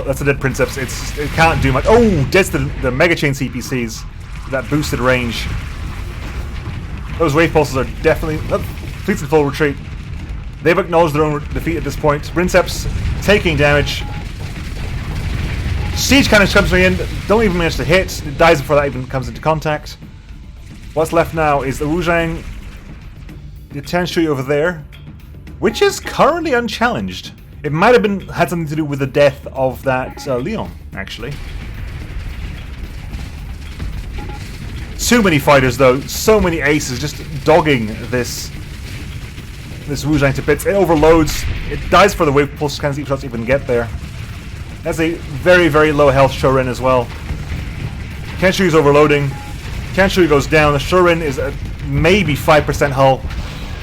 Speaker 1: Princeps. It can't do much. Oh, that's the Mega Chain CPCs. That boosted range. Those wave pulses are definitely... Fleet's in full retreat. They've acknowledged their own defeat at this point. Princeps taking damage. Siege Cannon comes in. Don't even manage to hit. It dies before that even comes into contact. What's left now is the Wu Zhang, the Tianshui over there, which is currently unchallenged. It might have had something to do with the death of that Leon, actually. Too many fighters, though. So many aces just dogging this Wu Zhang to bits. It overloads. It dies for the wave pulse. Can't see if shots even get there. That's a very, very low health Shorin as well. Tianshui is overloading. Tianshui goes down. The Shorin is at maybe 5% hull,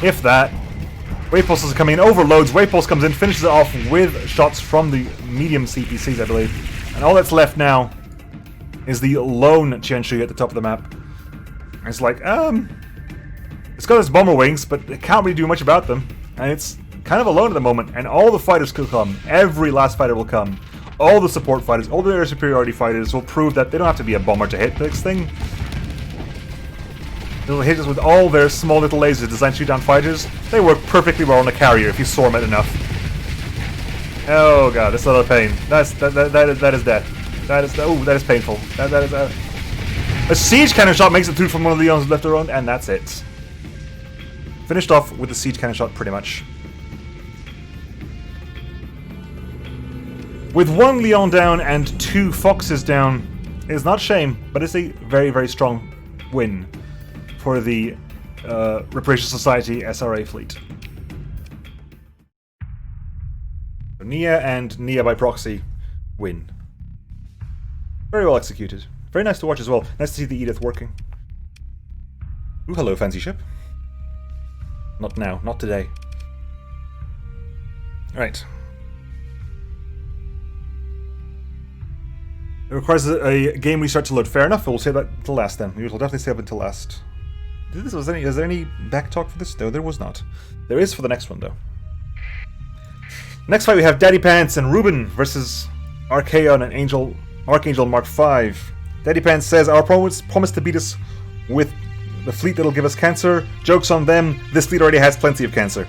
Speaker 1: if that. Wave pulses are coming in, overloads, wave pulse comes in, finishes it off with shots from the medium CPCs, I believe. And all that's left now is the lone Tianshui at the top of the map. And it's like, it's got its bomber wings, but it can't really do much about them. And it's kind of alone at the moment, and all the fighters could come. Every last fighter will come. All the support fighters, all the air superiority fighters will prove that they don't have to be a bomber to hit this thing. They'll hit us with all their small little lasers designed to shoot down fighters. They work perfectly well on a carrier if you swarm it enough. Oh god, that's a lot of pain. That is death. That is painful. That is a siege cannon shot makes it through from one of the Leons left around, and that's it. Finished off with the siege cannon shot, pretty much. With one Leon down and two Foxes down, it is not shame, but it's a very, very strong win for the Reparation Society SRA fleet. Nia and Nia by proxy win. Very well executed. Very nice to watch as well. Nice to see the Edith working. Ooh, hello, fancy ship. Not now, not today. Right. It requires a game restart to load. Fair enough, we'll save that until last then. We will definitely save it until last. Is there any back talk for this? No, there was not. There is for the next one, though. Next fight we have Daddy Pants and Ruben versus Archaea and Archangel Mark V. Daddy Pants says, our opponents promise to beat us with the fleet that'll give us cancer. Joke's on them, this fleet already has plenty of cancer.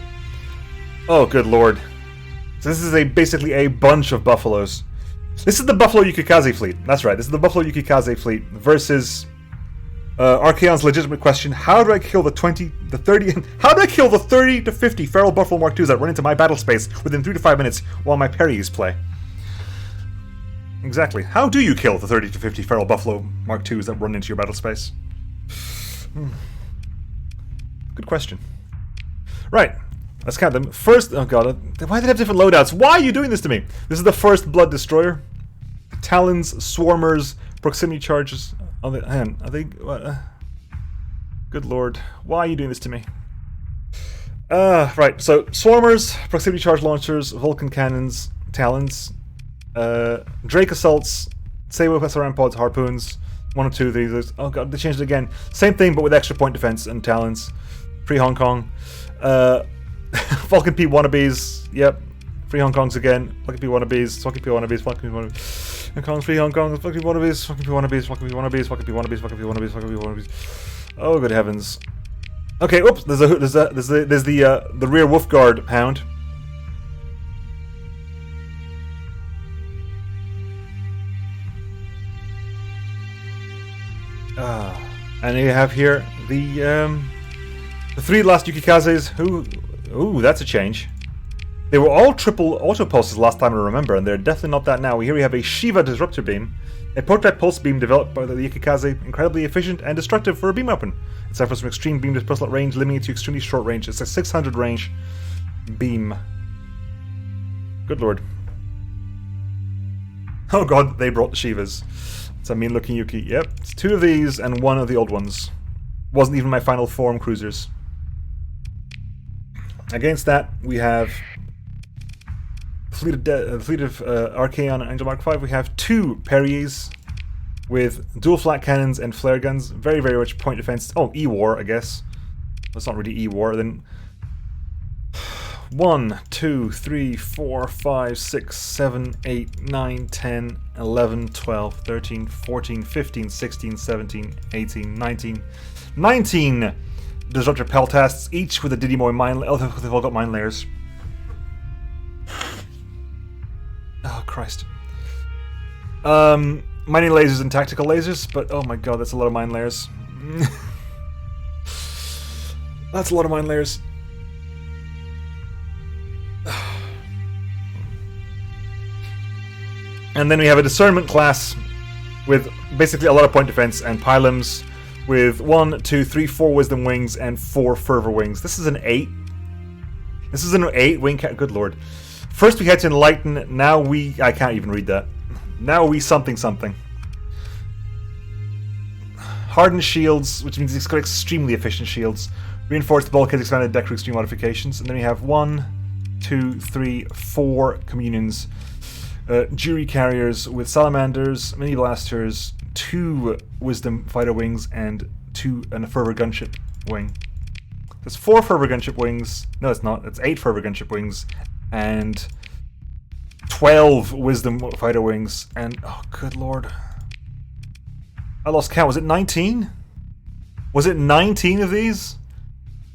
Speaker 1: Oh, good lord. So this is basically a bunch of buffaloes. This is the Buffalo Yukikaze fleet. That's right, this is the Buffalo Yukikaze fleet versus Archaeon's legitimate question: how do I kill the 30 to 50 feral Buffalo Mark IIs that run into my battle space within 3 to 5 minutes while my parries play? Exactly. How do you kill the 30 to 50 feral Buffalo Mark IIs that run into your battle space? Good question. Right. Let's count them. First, oh god, why do they have different loadouts? Why are you doing this to me? This is the first Blood Destroyer. Talons, Swarmers, Proximity Charges. Oh, hang on, I think... good lord. Why are you doing this to me? Right, so Swarmers, Proximity Charge Launchers, Vulcan Cannons, Talons, Drake Assaults, Sabo SRM Pods, Harpoons, one or two of these. Oh god, they changed it again. Same thing, but with extra point defense and Talons. Free Hong Kong. Vulcan P wannabes, yep. Free Hong Kongs again. Vulcan P wannabes, Vulcan P wannabes, Vulcan P wannabes. Hong Kong, Free Hong Kong, Vulcan P wannabes, Vulcan P wannabes, Vulcan P wannabes, Vulcan P wannabes, Vulcan P wannabes, Vulcan P wannabes. Oh good heavens. Okay, oops, there's the rear wolf guard hound. And you have here the three last Yukikazes who... Ooh, that's a change. They were all triple auto pulses last time I remember, and they're definitely not that now. Here we have a Shiva Disruptor Beam. A prototype pulse beam developed by the Yukikaze, incredibly efficient and destructive for a beam weapon. It suffers from extreme beam dispersal at range, limiting it to extremely short range. It's a 600 range beam. Good lord. Oh god, they brought the Shivas. It's a mean looking Yuki. Yep, it's two of these and one of the old ones. Wasn't even my final form cruisers. Against that, we have fleet of Archaea and Angel Mark V. We have two Perriers with dual flat cannons and flare guns. Very, very much point defense. Oh, E-War, I guess. That's not really E-War. Then 1, 2, 3, 4, 5, 6, 7, 8, 9, 10, 11, 12, 13, 14, 15, 16, 17, 18, 19. 19 Disruptor Peltasts, each with a Didimoy mine. Oh, they've all got mine layers. Oh, Christ. Mining lasers and tactical lasers, but oh my god, that's a lot of mine layers. That's a lot of mine layers. And then we have a discernment class with basically a lot of point defense and pylons with 1, 2, 3, 4 wisdom wings and 4 fervor wings. This is an 8. This is an 8 wing cat. Good lord. First we had to enlighten, now we... I can't even read that. Now we something something. Hardened shields, which means it's got extremely efficient shields. Reinforced bulkhead, expanded deck for extreme modifications. And then we have 1, 2, 3, 4 communions. Jury carriers with salamanders, mini blasters, 2 wisdom fighter wings, and a fervor gunship wing. There's 4 fervor gunship wings. No, it's not. It's 8 fervor gunship wings. And 12 wisdom fighter wings. And, oh, good lord. I lost count. Was it 19? Was it 19 of these?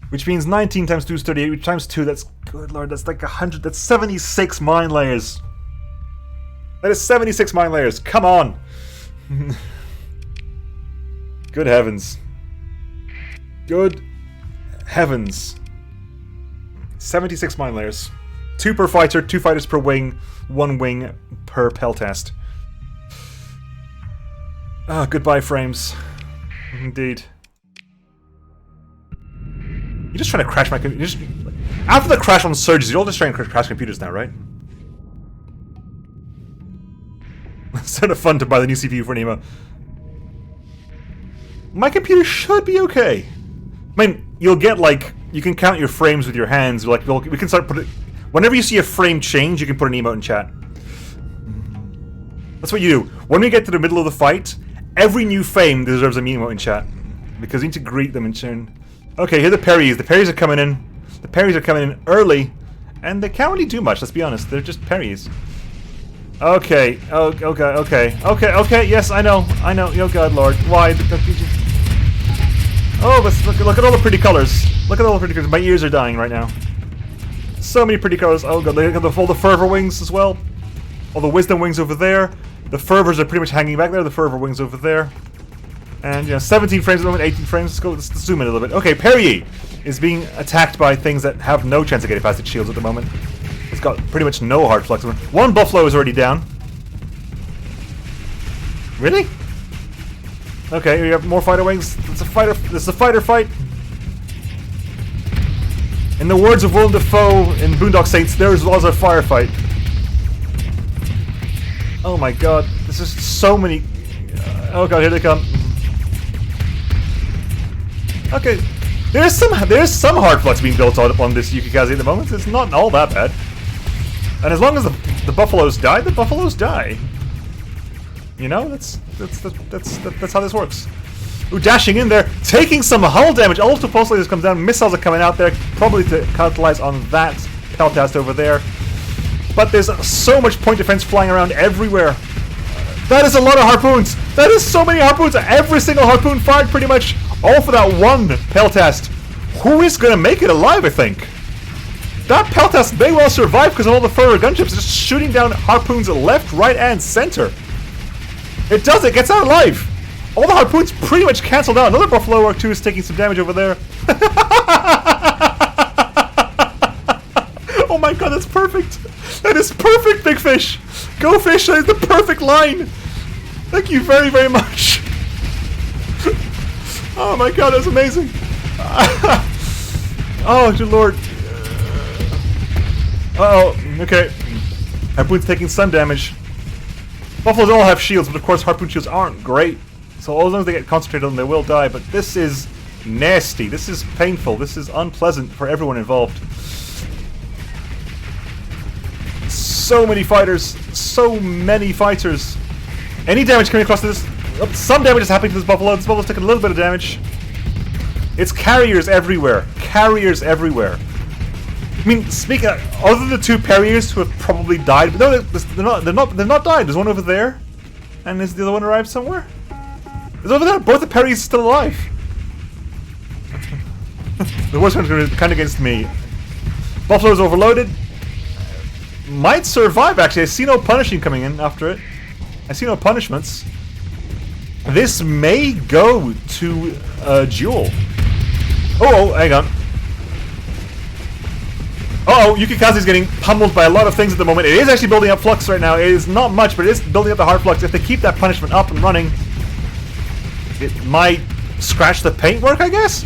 Speaker 1: Which means 19 times 2 is 38, which times 2, that's, good lord, that's like 100, that's 76 mine layers. That is 76 mine layers, come on! Good heavens. Good heavens. 76 mine layers. 2 per fighter, 2 fighters per wing, 1 wing per peltast. Ah, goodbye frames. Indeed. You're just trying to crash my computer. After the crash on Surges, you're all just trying to crash computers now, right? It's sort of fun to buy the new CPU for Nemo. My computer should be okay. I mean, you'll get like, you can count your frames with your hands. Like, we can start putting. Whenever you see a frame change, you can put an emote in chat. That's what you do. When we get to the middle of the fight, every new frame deserves an emote in chat because you need to greet them in turn. Okay, here are the parries. The parries are coming in. The parries are coming in early, and they can't really do much. Let's be honest. They're just parries. Okay. Okay. Yes, I know. Oh God, Lord. Why? Oh, look at all the pretty colors. Look at all the pretty colors. My ears are dying right now. So many pretty colors. Oh God, they got all the fervor wings as well. All the wisdom wings over there. The fervors are pretty much hanging back there. The fervor wings over there. And, 17 frames at the moment, 18 frames. Let's zoom in a little bit. Okay, Perrier is being attacked by things that have no chance of getting past its shields at the moment. It's got pretty much no hard flux. One Buffalo is already down. Really? Okay, we have more fighter wings. It's a fighter. This is a fighter fight. In the words of Willem Dafoe in Boondock Saints, there was a firefight. Oh my God, There's just so many... oh god, here they come. Okay. There's some hard flux being built on this Yukikaze at the moment. It's not all that bad. And as long as the buffaloes die, the buffaloes die. You know, that's how this works. Ooh, dashing in there, taking some hull damage. Ultra pulse lasers comes down. Missiles are coming out there, probably to capitalize on that Peltast over there. But there's so much point defense flying around everywhere. That is a lot of harpoons. That is so many harpoons. Every single harpoon fired, pretty much, all for that one Peltast. Who is gonna make it alive? I think that Peltast may well survive because of all the further gunships just shooting down harpoons left, right, and center. It does. It gets out alive. All the harpoons pretty much cancelled out. Another Buffalo or two is taking some damage over there. Oh my god, that's perfect. That is perfect, Big Fish. Go Fish, that is the perfect line. Thank you very, very much. Oh my god, that's amazing. Oh, good lord. Uh-oh, okay. Harpoon's taking some damage. Buffaloes all have shields, but of course harpoon shields aren't great. So as long as they get concentrated on them, they will die. But this is nasty. This is painful. This is unpleasant for everyone involved. So many fighters. So many fighters. Any damage coming across this? Some damage is happening to this buffalo. This buffalo's taking a little bit of damage. It's carriers everywhere. Carriers everywhere. I mean, speaking of, other than the two carriers who have probably died, no, they're not died. There's one over there, and is the other one arrived somewhere? It's over there. Both the parries are still alive. The worst one's going to kind of against me. Buffalo's overloaded. Might survive, actually. I see no punishing coming in after it. I see no punishments. This may go to Jewel. Oh, hang on. Uh-oh, Yukikaze's getting pummeled by a lot of things at the moment. It is actually building up flux right now. It is not much, but it is building up the hard flux. If they keep that punishment up and running, it might scratch the paintwork, I guess?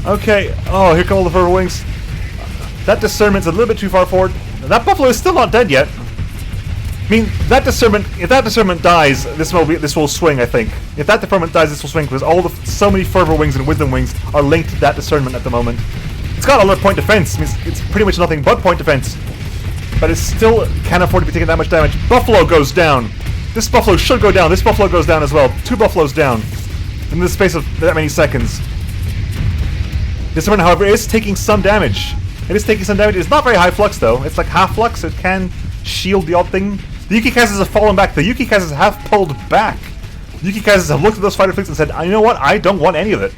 Speaker 1: Okay. Oh, here come all the further wings. That discernment's a little bit too far forward. That buffalo is still not dead yet. I mean, that discernment. If that discernment dies, this will swing. I think. If that discernment dies, this will swing because so many fervor wings and wisdom wings are linked to that discernment at the moment. It's got a lot of point defense. I mean, it's pretty much nothing but point defense, but it still can't afford to be taking that much damage. Buffalo goes down. This buffalo should go down. This buffalo goes down as well. Two buffaloes down in the space of that many seconds. Discernment, however, is taking some damage. It is taking some damage. It's not very high flux though. It's like half flux. So it can shield the odd thing. The Yukikazes have fallen back. The Yukikazes have pulled back. The Yukikazes have looked at those fighter fleets and said, you know what? I don't want any of it.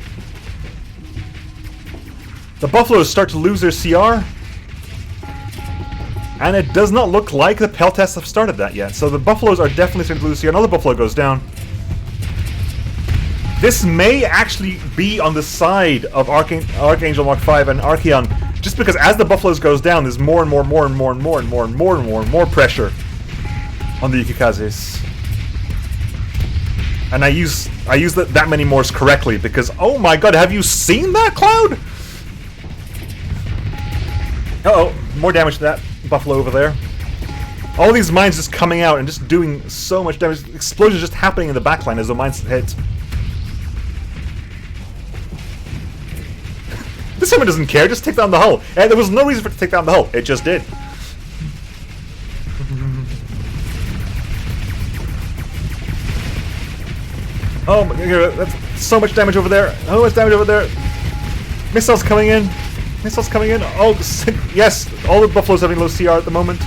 Speaker 1: The Buffaloes start to lose their CR. And it does not look like the Peltasts have started that yet. So the Buffaloes are definitely starting to lose CR. Another Buffalo goes down. This may actually be on the side of Archangel Mark V and Archaeon. Just because as the Buffaloes goes down, there's more and more pressure on the Yukikazes. And I use that many mores correctly because, oh my god, have you seen that cloud? Uh-oh, more damage to that buffalo over there. All these mines just coming out and just doing so much damage. Explosions just happening in the backline as the mines hit. This one doesn't care, just take down the hull. And there was no reason for it to take down the hull, it just did. Oh my god, that's so much damage over there. So much damage over there. Missiles coming in. Missiles coming in. Oh, yes, all the Buffaloes having low CR at the moment.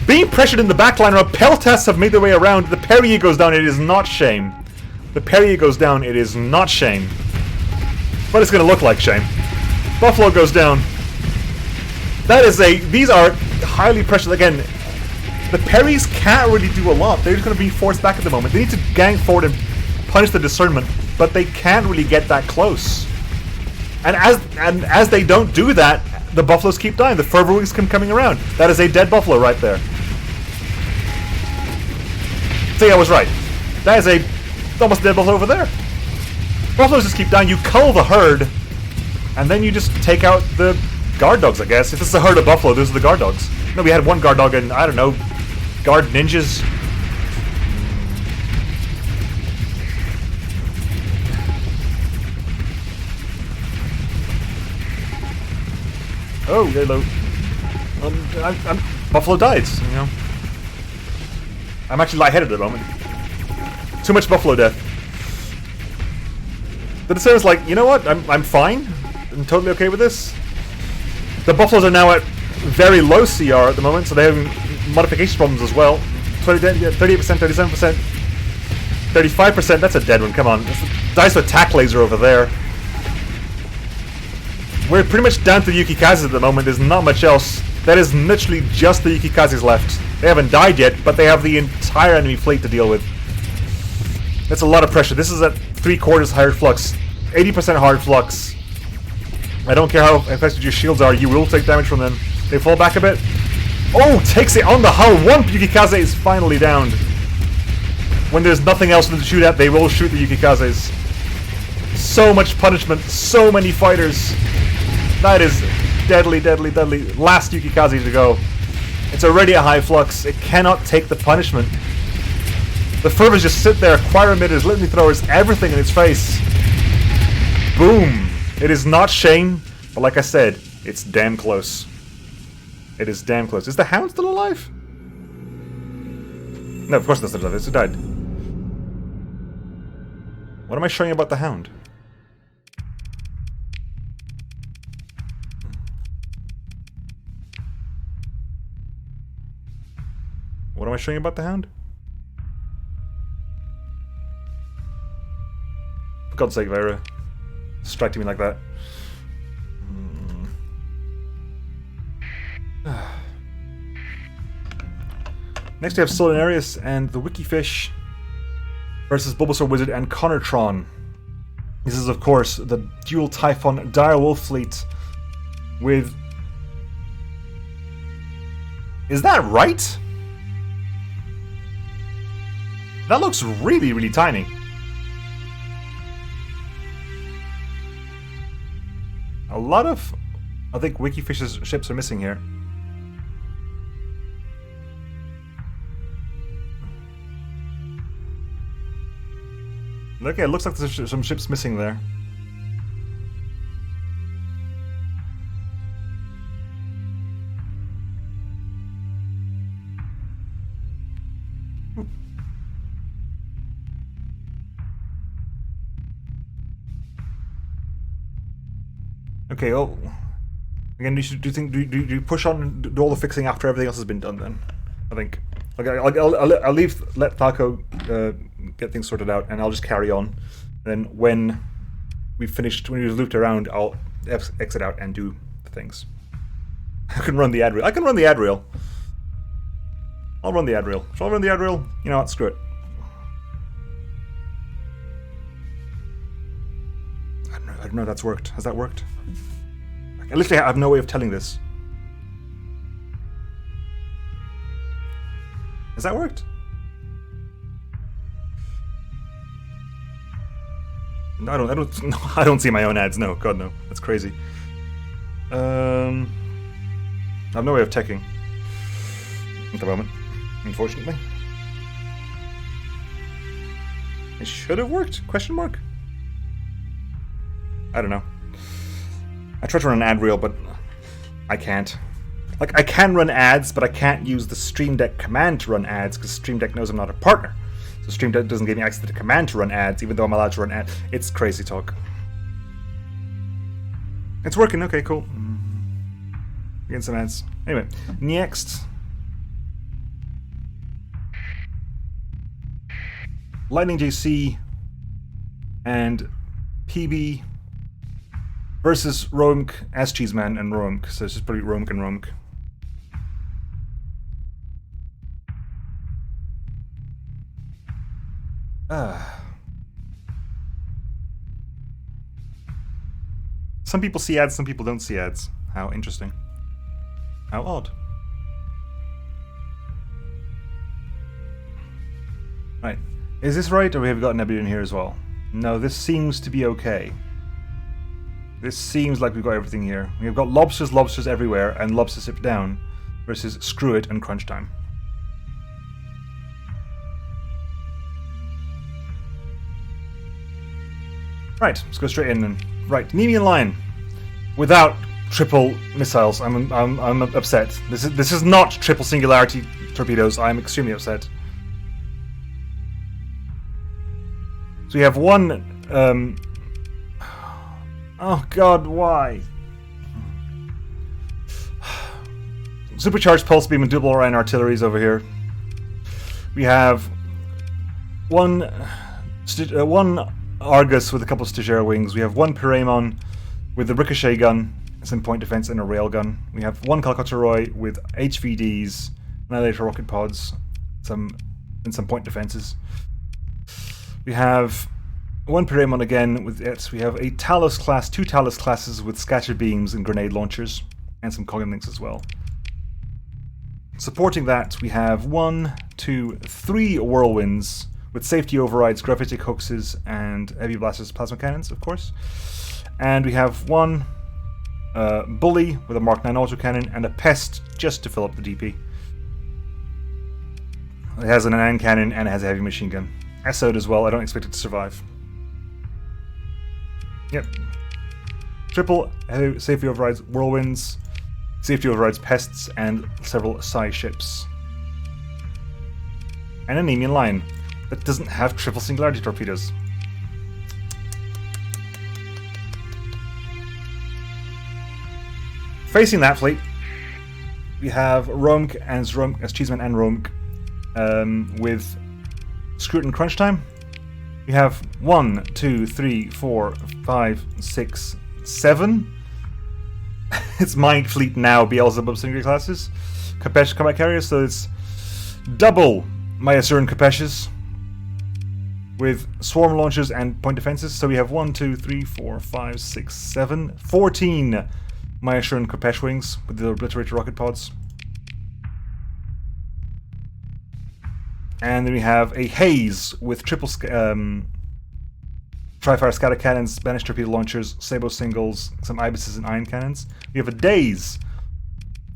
Speaker 1: Being pressured in the backline, our Peltasts have made their way around. The Perrier goes down, it is not shame. The Perrier goes down, it is not shame. But it's going to look like shame. Buffalo goes down. These are highly pressured. Again, the Perries can't really do a lot. They're just going to be forced back at the moment. They need to gang forward and punish the discernment, but they can't really get that close. And as they don't do that, the Buffaloes keep dying. The fervor wings come coming around. That is a dead Buffalo right there. See, I was right. That is a almost dead Buffalo over there. Buffaloes just keep dying. You cull the herd, and then you just take out the guard dogs, I guess. If it's a herd of Buffalo, those are the guard dogs. No, we had one guard dog and, I don't know, guard ninjas. Oh, hello. Buffalo died, you know. I'm actually lightheaded at the moment. Too much buffalo death. The Descendant's like, you know what? I'm fine. I'm totally okay with this. The buffaloes are now at very low CR at the moment, so they're having modification problems as well. 38%, 37%, 35%. That's a dead one. Come on. Dice with attack laser over there. We're pretty much down to the Yukikazes at the moment. There's not much else. That is literally just the Yukikazes left. They haven't died yet, but they have the entire enemy fleet to deal with. That's a lot of pressure. This is at 3/4 hard flux. 80% hard flux. I don't care how effective your shields are, you will take damage from them. They fall back a bit. Oh, takes it on the hull. One Yukikaze is finally downed. When there's nothing else for them to shoot at, they will shoot the Yukikazes. So much punishment. So many fighters. That is deadly, deadly, deadly. Last Yukikaze to go. It's already a high flux. It cannot take the punishment. The Fervors just sit there, choir emitters, litany throwers, everything in its face. Boom. It is not Shane, but like I said, it's damn close. It is damn close. Is the Hound still alive? No, of course it's not alive. It's died. What am I showing you about the Hound? What am I showing you about the Hound? For God's sake, Vera. Distracting me like that. Next we have Solinarius and the Wikifish versus Bulbasaur Wizard and Connortron. This is, of course, the dual Typhon Direwolf fleet with... Is that right? That looks really, really tiny. A lot of, I think, Wikifish's ships are missing here. Okay, it looks like there's some ships missing there. Okay, oh. Again, do you push on and do all the fixing after everything else has been done then? I think. Okay, I'll let Falco get things sorted out, and I'll just carry on. Then when we've looped around, I'll exit out and do the things. I can run the ad reel. I can run the ad reel. I'll run the ad reel. Shall I run the ad reel? You know what, screw it. I don't know if that's worked. Has that worked? I literally have no way of telling this. Has that worked? No, I don't see my own ads. No, God no. That's crazy. I have no way of teching at the moment, unfortunately. It should have worked? Question mark? I don't know. I tried to run an ad reel, but I can't. Like, I can run ads, but I can't use the Stream Deck command to run ads, because Stream Deck knows I'm not a partner. So Stream Deck doesn't give me access to the command to run ads, even though I'm allowed to run ads. It's crazy talk. It's working, okay, cool. Getting some ads. Anyway, next. Lightning JC and PB versus Runk, Cheeseman, and Runk. So it's just probably Runk and Runk. Some people see ads, some people don't see ads. How interesting. How odd. Right. Is this right, or we have got Nebula in here as well? No, this seems to be okay. This seems like we've got everything here. We've got lobsters everywhere, and lobsters sit down. versus Screw It and Crunch Time. Right, let's go straight in and right. Nemean line without triple missiles. I'm upset. This is not triple singularity torpedoes. I'm extremely upset. So we have one. Oh God, why? Supercharged pulse beam and double Orion artilleries over here. We have one Argus with a couple of Stygia wings. We have one Pyraemon with a ricochet gun, some point defense, and a rail gun. We have one Kalkotoroi with HVDs, annihilator rocket pods, some point defenses. We have one Pyraemon again with it. We have a Talos class, two Talos classes with scatter beams and grenade launchers, and some Comin links as well. Supporting that, we have 1, 2, 3 Whirlwinds with safety overrides, gravitic hoaxes, and heavy blasters, plasma cannons, of course. And we have one Bully with a Mark 9 autocannon and a Pest just to fill up the DP. It has an Anan cannon and it has a heavy machine gun. SO'd as well, I don't expect it to survive. Yep. Triple safety overrides, Whirlwinds, safety overrides, Pests, and several Psi ships. And an Nemean line that doesn't have triple singularity torpedoes. Facing that fleet, we have Runk as Cheeseman and Runk with Screw It and Crunch Time. We have 1, 2, 3, 4, 5, 6, 7. It's my fleet now, Beelzebub singular classes. Kapesh combat carriers, so it's double my Asuran Kapeshes with swarm launchers and point defenses. So we have 1, 2, 3, 4, 5, 6, 7, 14 my Asuran Kapesh wings with the obliterator rocket pods. And then we have a Haze with triple Trifire scatter cannons, banished torpedo launchers, Sabo singles, some Ibises and ion cannons. We have a Daze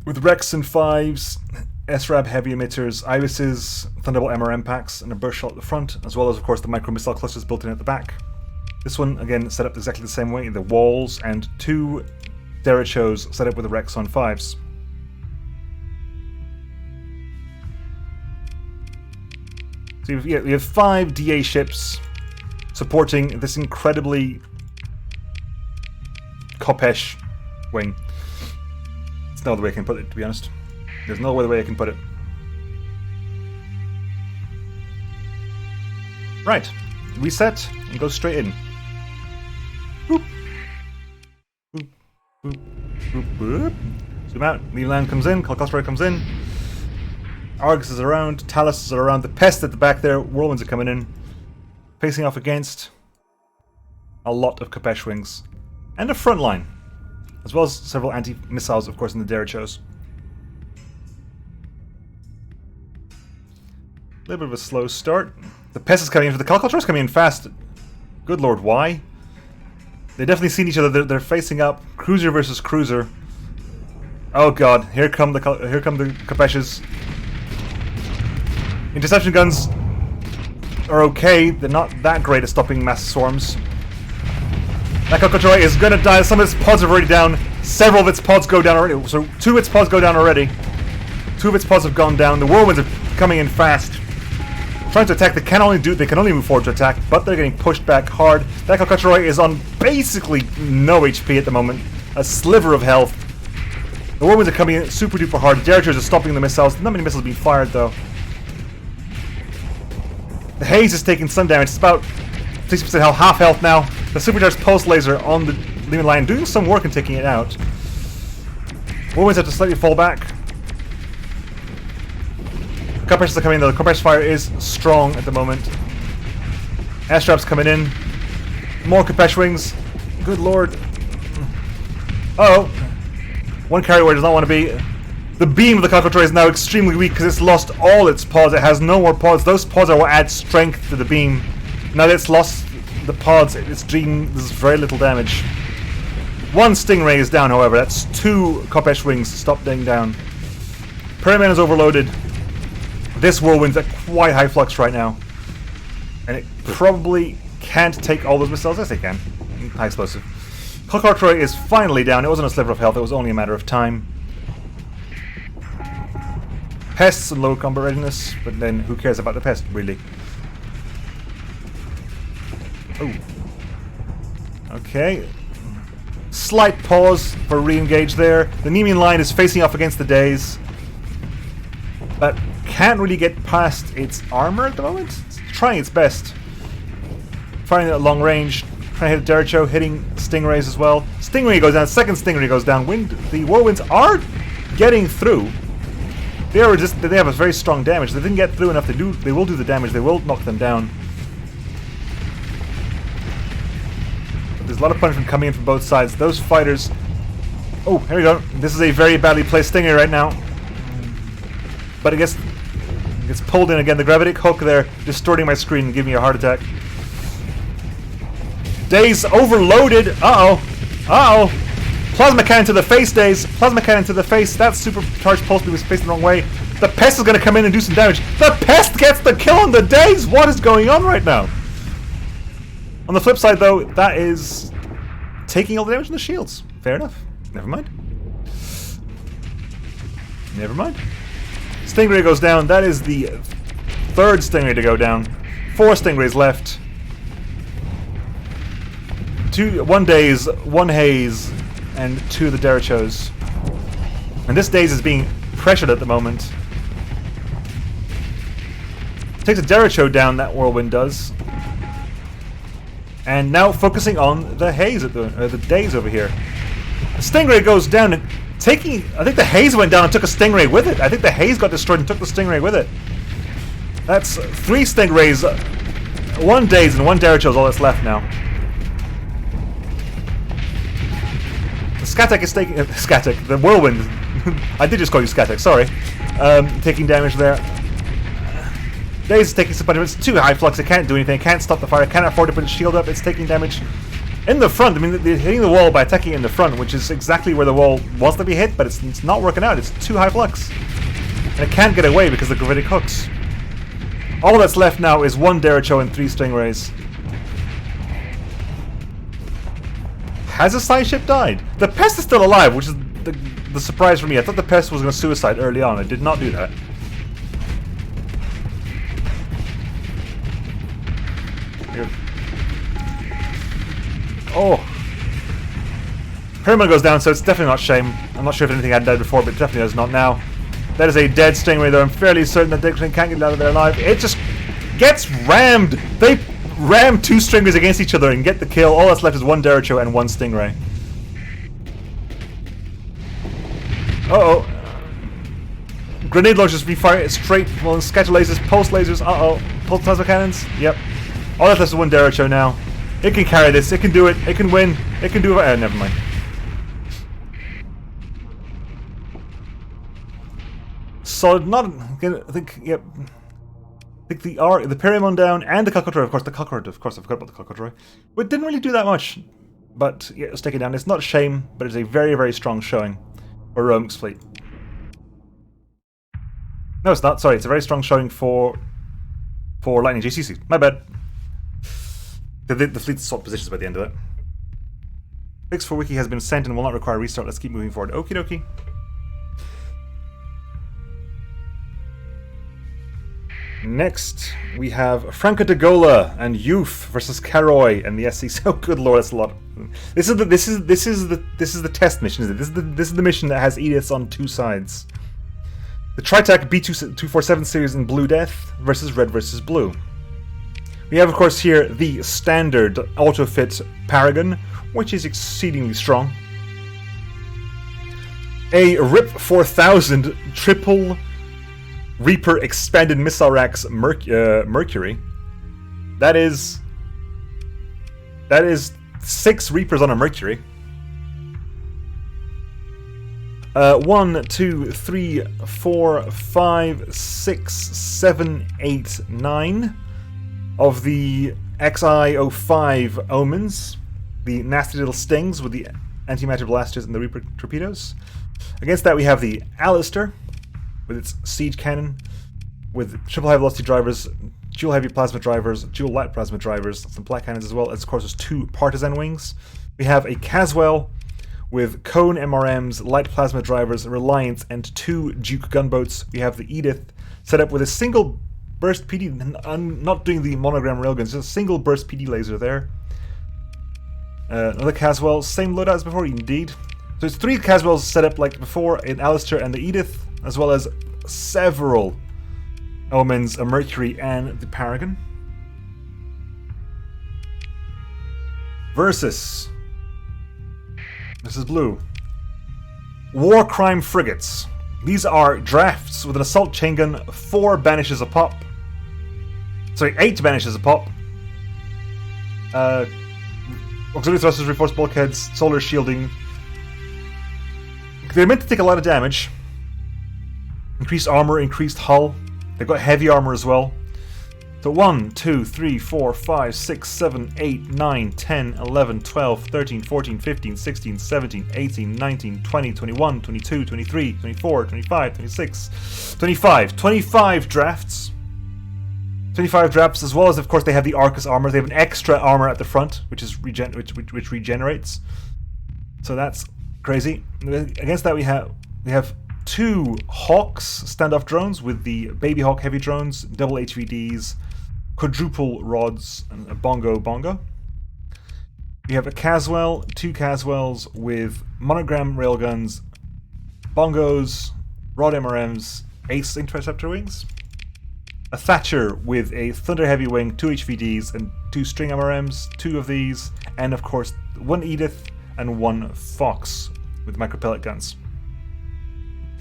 Speaker 1: with Rex and 5s, SRAB heavy emitters, Ibises, Thunderbolt MRM packs, and a burst shot at the front, as well as, of course, the micro missile clusters built in at the back. This one, again, set up exactly the same way, the walls, and 2 Derechos set up with the Rex on 5s. So we have 5 DA ships supporting this incredibly Kopesh wing. There's no other way I can put it, to be honest. There's no other way I can put it. Right, reset and go straight in. Boop. Boop. Boop. Boop. Boop. Zoom out. Leland comes in. Kalkostra comes in. Argus is around. Talos is around. The Pest at the back there. Whirlwinds are coming in. Facing off against a lot of Kapesh wings. And a front line. As well as several anti-missiles, of course, in the Derechos. A little bit of a slow start. The Pest is coming in. The Kalkotra is coming in fast. Good lord, why? They've definitely seen each other. They're facing up. Cruiser versus cruiser. Oh god, here come the Kapeshes. Interception guns are okay. They're not that great at stopping mass swarms. That Kalkotra is gonna die. Some of its pods are already down. Several of its pods go down already. So 2 of its pods go down already. 2 of its pods have gone down. The Whirlwinds are coming in fast. Trying to attack, they can only move forward to attack, but they're getting pushed back hard. That Kalkotra is on basically no HP at the moment, a sliver of health. The Whirlwinds are coming in super duper hard. Derechos are stopping the missiles. Not many missiles being fired though. The Haze is taking some damage. It's about 60% health, half health now. The supercharged pulse laser on the Lehman line doing some work and taking it out. Whirlwinds have to slightly fall back. Compressors are coming in though. The compressor fire is strong at the moment. Airstraps coming in. More Kapesh wings. Good lord. Uh oh. One carrier does not want to be. The beam of the Kalkotra is now extremely weak because it's lost all its pods. It has no more pods. Those pods are what add strength to the beam. Now that it's lost the pods, there's very little damage. One Stingray is down, however. That's 2 Kopesh wings stopped being down. Pyramid is overloaded. This whirlwind's at quite high flux right now. And it probably can't take all those missiles. Yes, it can. High explosive. Cockroach is finally down. It wasn't a sliver of health. It was only a matter of time. Pests and low combat readiness. But then who cares about the pest, really? Oh. Okay. Slight pause for re-engage there. The Nemean line is facing off against the Days. But can't really get past its armor at the moment. It's trying its best. Firing it at long range. Trying to hit Derecho, hitting Stingrays as well. Stingray goes down. Second Stingray goes down. The Whirlwinds are getting through. They have a very strong damage. They didn't get through enough. They will do the damage. They will knock them down. There's a lot of punishment coming in from both sides. Those fighters... Oh, here we go. This is a very badly placed Stinger right now. But it gets pulled in again. The gravitic hook there, distorting my screen and giving me a heart attack. Days overloaded. Uh-oh. Uh-oh. Plasma cannon to the face, Days. Plasma cannon to the face. That supercharged pulse beam was faced the wrong way. The Pest is going to come in and do some damage. The Pest gets the kill on the Days. What is going on right now? On the flip side, though, that is taking all the damage in the shields. Fair enough. Never mind. Never mind. Stingray goes down. That is the third Stingray to go down. 4 Stingrays left. 1 Daze, 1 Haze, and 2 of the Derechos. And this Daze is being pressured at the moment. Takes a Derecho down, that Whirlwind does. And now focusing on the Haze at the Daze over here. The Stingray goes down and taking... I think the Haze went down and took a Stingray with it. I think the Haze got destroyed and took the Stingray with it. That's 3 Stingrays, 1 Daze, and 1 Derecho is all that's left now. The Skatek is taking... Skatek, the Whirlwind. I did just call you Skatek, sorry. Taking damage there. Daze is taking some punishment. It's too high flux. It can't do anything. It can't stop the fire. It can't afford to put its shield up. It's taking damage in the front. I mean, they're hitting the wall by attacking in the front, which is exactly where the wall was to be hit, but it's not working out. It's too high flux. And it can't get away because of the gravitic hooks. All that's left now is 1 Derecho and 3 Stingrays. Has a side ship died? The Pest is still alive, which is the surprise for me. I thought the Pest was going to suicide early on. It did not do that. Here. Oh. Pyramid goes down, so it's definitely not Shame. I'm not sure if anything had died before, but it definitely is not now. That is a dead Stingray, though. I'm fairly certain that Dickinson can't get out of there alive. It just gets rammed. They ram 2 Stingrays against each other and get the kill. All that's left is 1 Derecho and 1 Stingray. Uh-oh. Grenade launchers refire straight from sketch lasers, pulse lasers. Uh-oh. Pulse plasma cannons. Yep. All that's left is 1 Derecho now. It can carry this. It can do it. It can win. It can do it. Never mind. Solid. Not. I think. Yep. I think the Pyramon down and the Cockroach. Of course, the Cockroach. Of course, I forgot about the Cockroach. But it didn't really do that much. But yeah, let's take it down. It's not Shame, but it's a very, very strong showing for Rome's fleet. No, it's not. Sorry, it's a very strong showing for Lightning JCC. My bad. The fleet swapped positions by the end of that. Fix for wiki has been sent and will not require restart. Let's keep moving forward. Okie dokie. Next, we have Franco de Gola and Youth versus Cairo and the SC. Oh, good lord, that's a lot. This is the test mission, isn't it? This is the mission that has ediths on 2 sides. The Tritac B247 series in Blue Death versus Red versus Blue. We have, of course, here the standard auto-fit Paragon, which is exceedingly strong. A RIP 4000 triple Reaper expanded missile racks Mercury. That is 6 Reapers on a Mercury. 1, 2, 3, 4, 5, 6, 7, 8, 9 of the XI-05 Omens, the nasty little stings with the antimatter blasters and the Reaper torpedoes. Against that we have the Alistair, with its siege cannon, with triple high velocity drivers, dual heavy plasma drivers, dual light plasma drivers, some black cannons as well. As of course, there's 2 partisan wings. We have a Caswell with cone MRMs, light plasma drivers, Reliance, and 2 Duke gunboats. We have the Edith set up with a single burst PD. I'm not doing the monogram railguns, just a single burst PD laser there. Another Caswell, same loadout as before, indeed. So it's 3 Caswells set up like before in Alistair and the Edith, as well as several Omens, a Mercury, and the Paragon. Versus... this is blue. War Crime Frigates. These are drafts with an assault chain gun, 4 banishes a pop. Sorry, 8 banishes a pop. Auxiliary thrusters, reinforced bulkheads, solar shielding. They're meant to take a lot of damage. Increased armor, increased hull. They've got heavy armor as well. So 1, 2, 3, 4, 5, 6, 7, 8, 9, 10, 11, 12, 13, 14, 15, 16, 17, 18, 19, 20, 21, 22, 23, 24, 25, 26, 25. 25 drafts. 25 drafts, as well as, of course, they have the Arcus armor. They have an extra armor at the front, which is which regenerates. So that's crazy. Against that, we have 2 Hawks standoff drones with the Baby Hawk heavy drones, double HVDs, quadruple rods, and a bongo. We have a Caswell, 2 Caswells with monogram railguns, bongos, rod MRMs, Ace interceptor wings. A Thatcher with a Thunder heavy wing, 2 HVDs, and 2 string MRMs, 2 of these, and of course 1 Edith and 1 Fox with micropellet guns.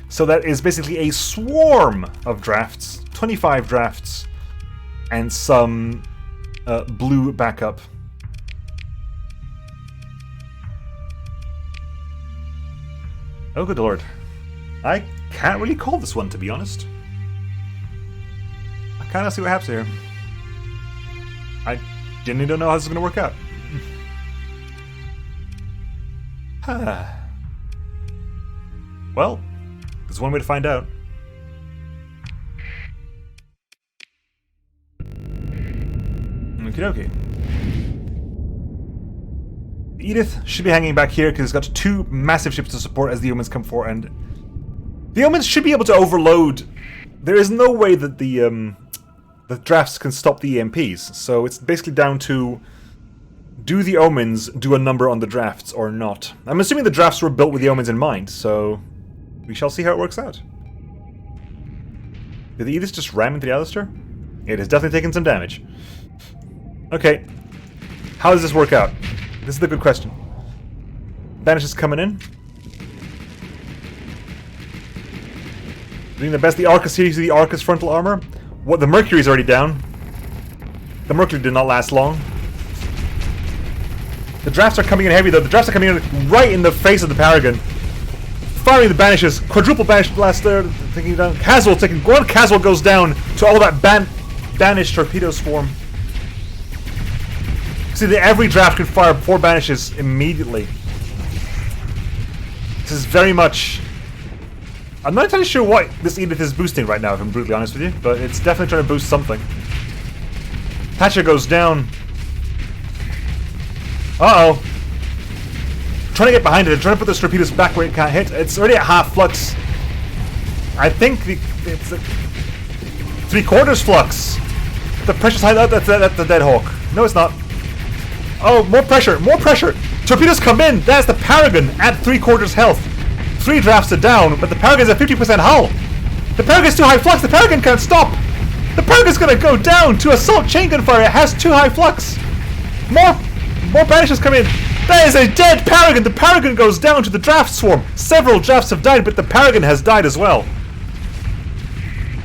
Speaker 1: So that is basically a swarm of drafts, 25 drafts, and some blue backup. Oh good lord. I can't really call this one, to be honest. I kind of see what happens here. I genuinely don't know how this is going to work out. Well, there's one way to find out. Okie dokie. Edith should be hanging back here because it's got 2 massive ships to support as the Omens come forward, and the Omens should be able to overload. There is no way that the drafts can stop the EMPs, so it's basically down to, do the Omens do a number on the drafts or not? I'm assuming the drafts were built with the Omens in mind, so we shall see how it works out. Did the Edith just ram into the Alistair? It has definitely taken some damage. Okay. How does this work out? This is the good question. Banish is coming in. Doing the best. The Arcus here, you see the Arcus frontal armor. What, the Mercury's already down. The Mercury did not last long. The drafts are coming in heavy though. The drafts are coming in right in the face of the Paragon. Firing the banishes. Quadruple banish blast there. Taking it down. Caswell taking. One Caswell goes down to all that banished torpedo swarm. See, every draft can fire 4 banishes immediately. This is very much... I'm not entirely sure what this Edith is boosting right now, if I'm brutally honest with you, but it's definitely trying to boost something. Thatcher goes down. Uh-oh. Trying to get behind it, trying to put the torpedoes back where it can't hit. It's already at half flux. I think it's a 3/4 flux. The pressure's high. That's the Dead Hawk. No, it's not. Oh, more pressure, more pressure. Torpedoes come in. That's the Paragon at 3/4 health. 3 drafts are down, but the Paragon's at 50% hull. The Paragon's too high flux. The Paragon can't stop. The Paragon's gonna go down to assault chain gun fire. It has too high flux. More banishes come in. That is a dead Paragon. The Paragon goes down to the draft swarm. Several drafts have died, but the Paragon has died as well.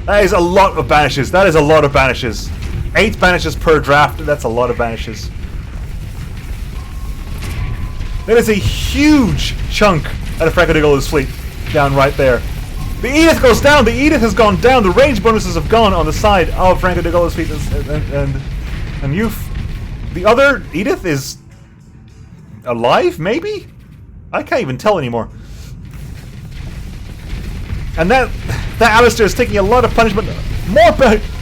Speaker 1: That is a lot of banishes. That is a lot of banishes. 8 banishes per draft. That's a lot of banishes. That is a huge chunk out of Franco de Gaulo's fleet down right there. The Edith goes down. The Edith has gone down. The range bonuses have gone on the side of Franco de Gaulo's fleet and Youth. The other Edith is alive, maybe? I can't even tell anymore. And that That Alistair is taking a lot of punishment.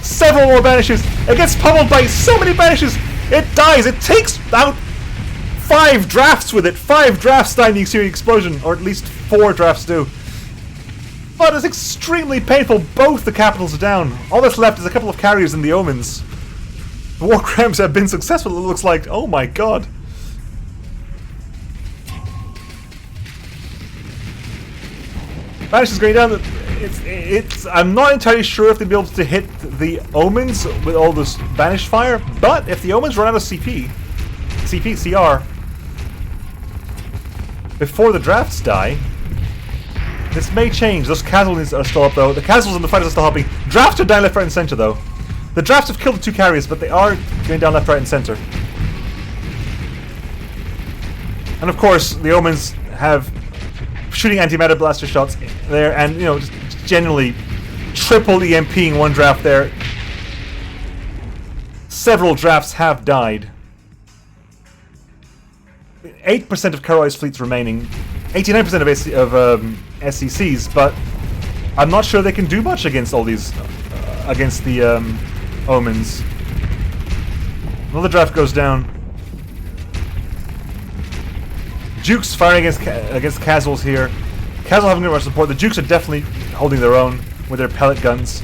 Speaker 1: Several more banishes. It gets pummeled by so many banishes. It dies. It takes out 5 drafts with it. 5 drafts die in the exterior explosion, or at least 4 drafts do. But it's extremely painful. Both the capitals are down. All that's left is a couple of carriers in the omens. The war crimes have been successful, it looks like. Oh my god. Banish is going down. I'm not entirely sure if they'll be able to hit the omens with all this banish fire, but if the omens run out of CR, before the drafts die, this may change. Those casualties are still up though. The casualties and the fighters are still hopping. Drafts are down left, right, and center though. The drafts have killed the 2 carriers, but they are going down left, right, and center. And of course, the omens have shooting anti-matter blaster shots there, and you know, just generally triple EMPing one draft there. Several drafts have died. 8% of Cairo's fleet's remaining. 89% of SCCs, but I'm not sure they can do much against all these, against the omens. Another draft goes down. Dukes firing against casuals here. Casual having much support. The Dukes are definitely holding their own with their pellet guns.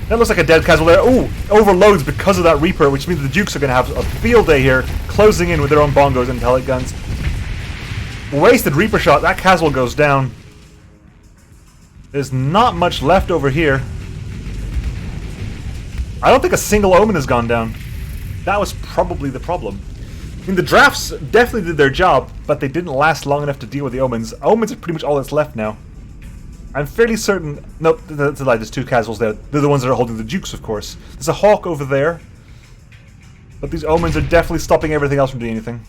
Speaker 1: That looks like a dead casual there. Ooh, overloads because of that Reaper, which means the Dukes are going to have a field day here, closing in with their own bongos and pellet guns. Wasted Reaper shot. That casual goes down. There's not much left over here. I don't think a single omen has gone down. That was probably the problem. I mean, the drafts definitely did their job, but they didn't last long enough to deal with the omens. Omens are pretty much all that's left now. I'm fairly certain... Nope, that's a lie. There's 2 casuals there. They're the ones that are holding the Dukes, of course. There's a Hawk over there. But these omens are definitely stopping everything else from doing anything.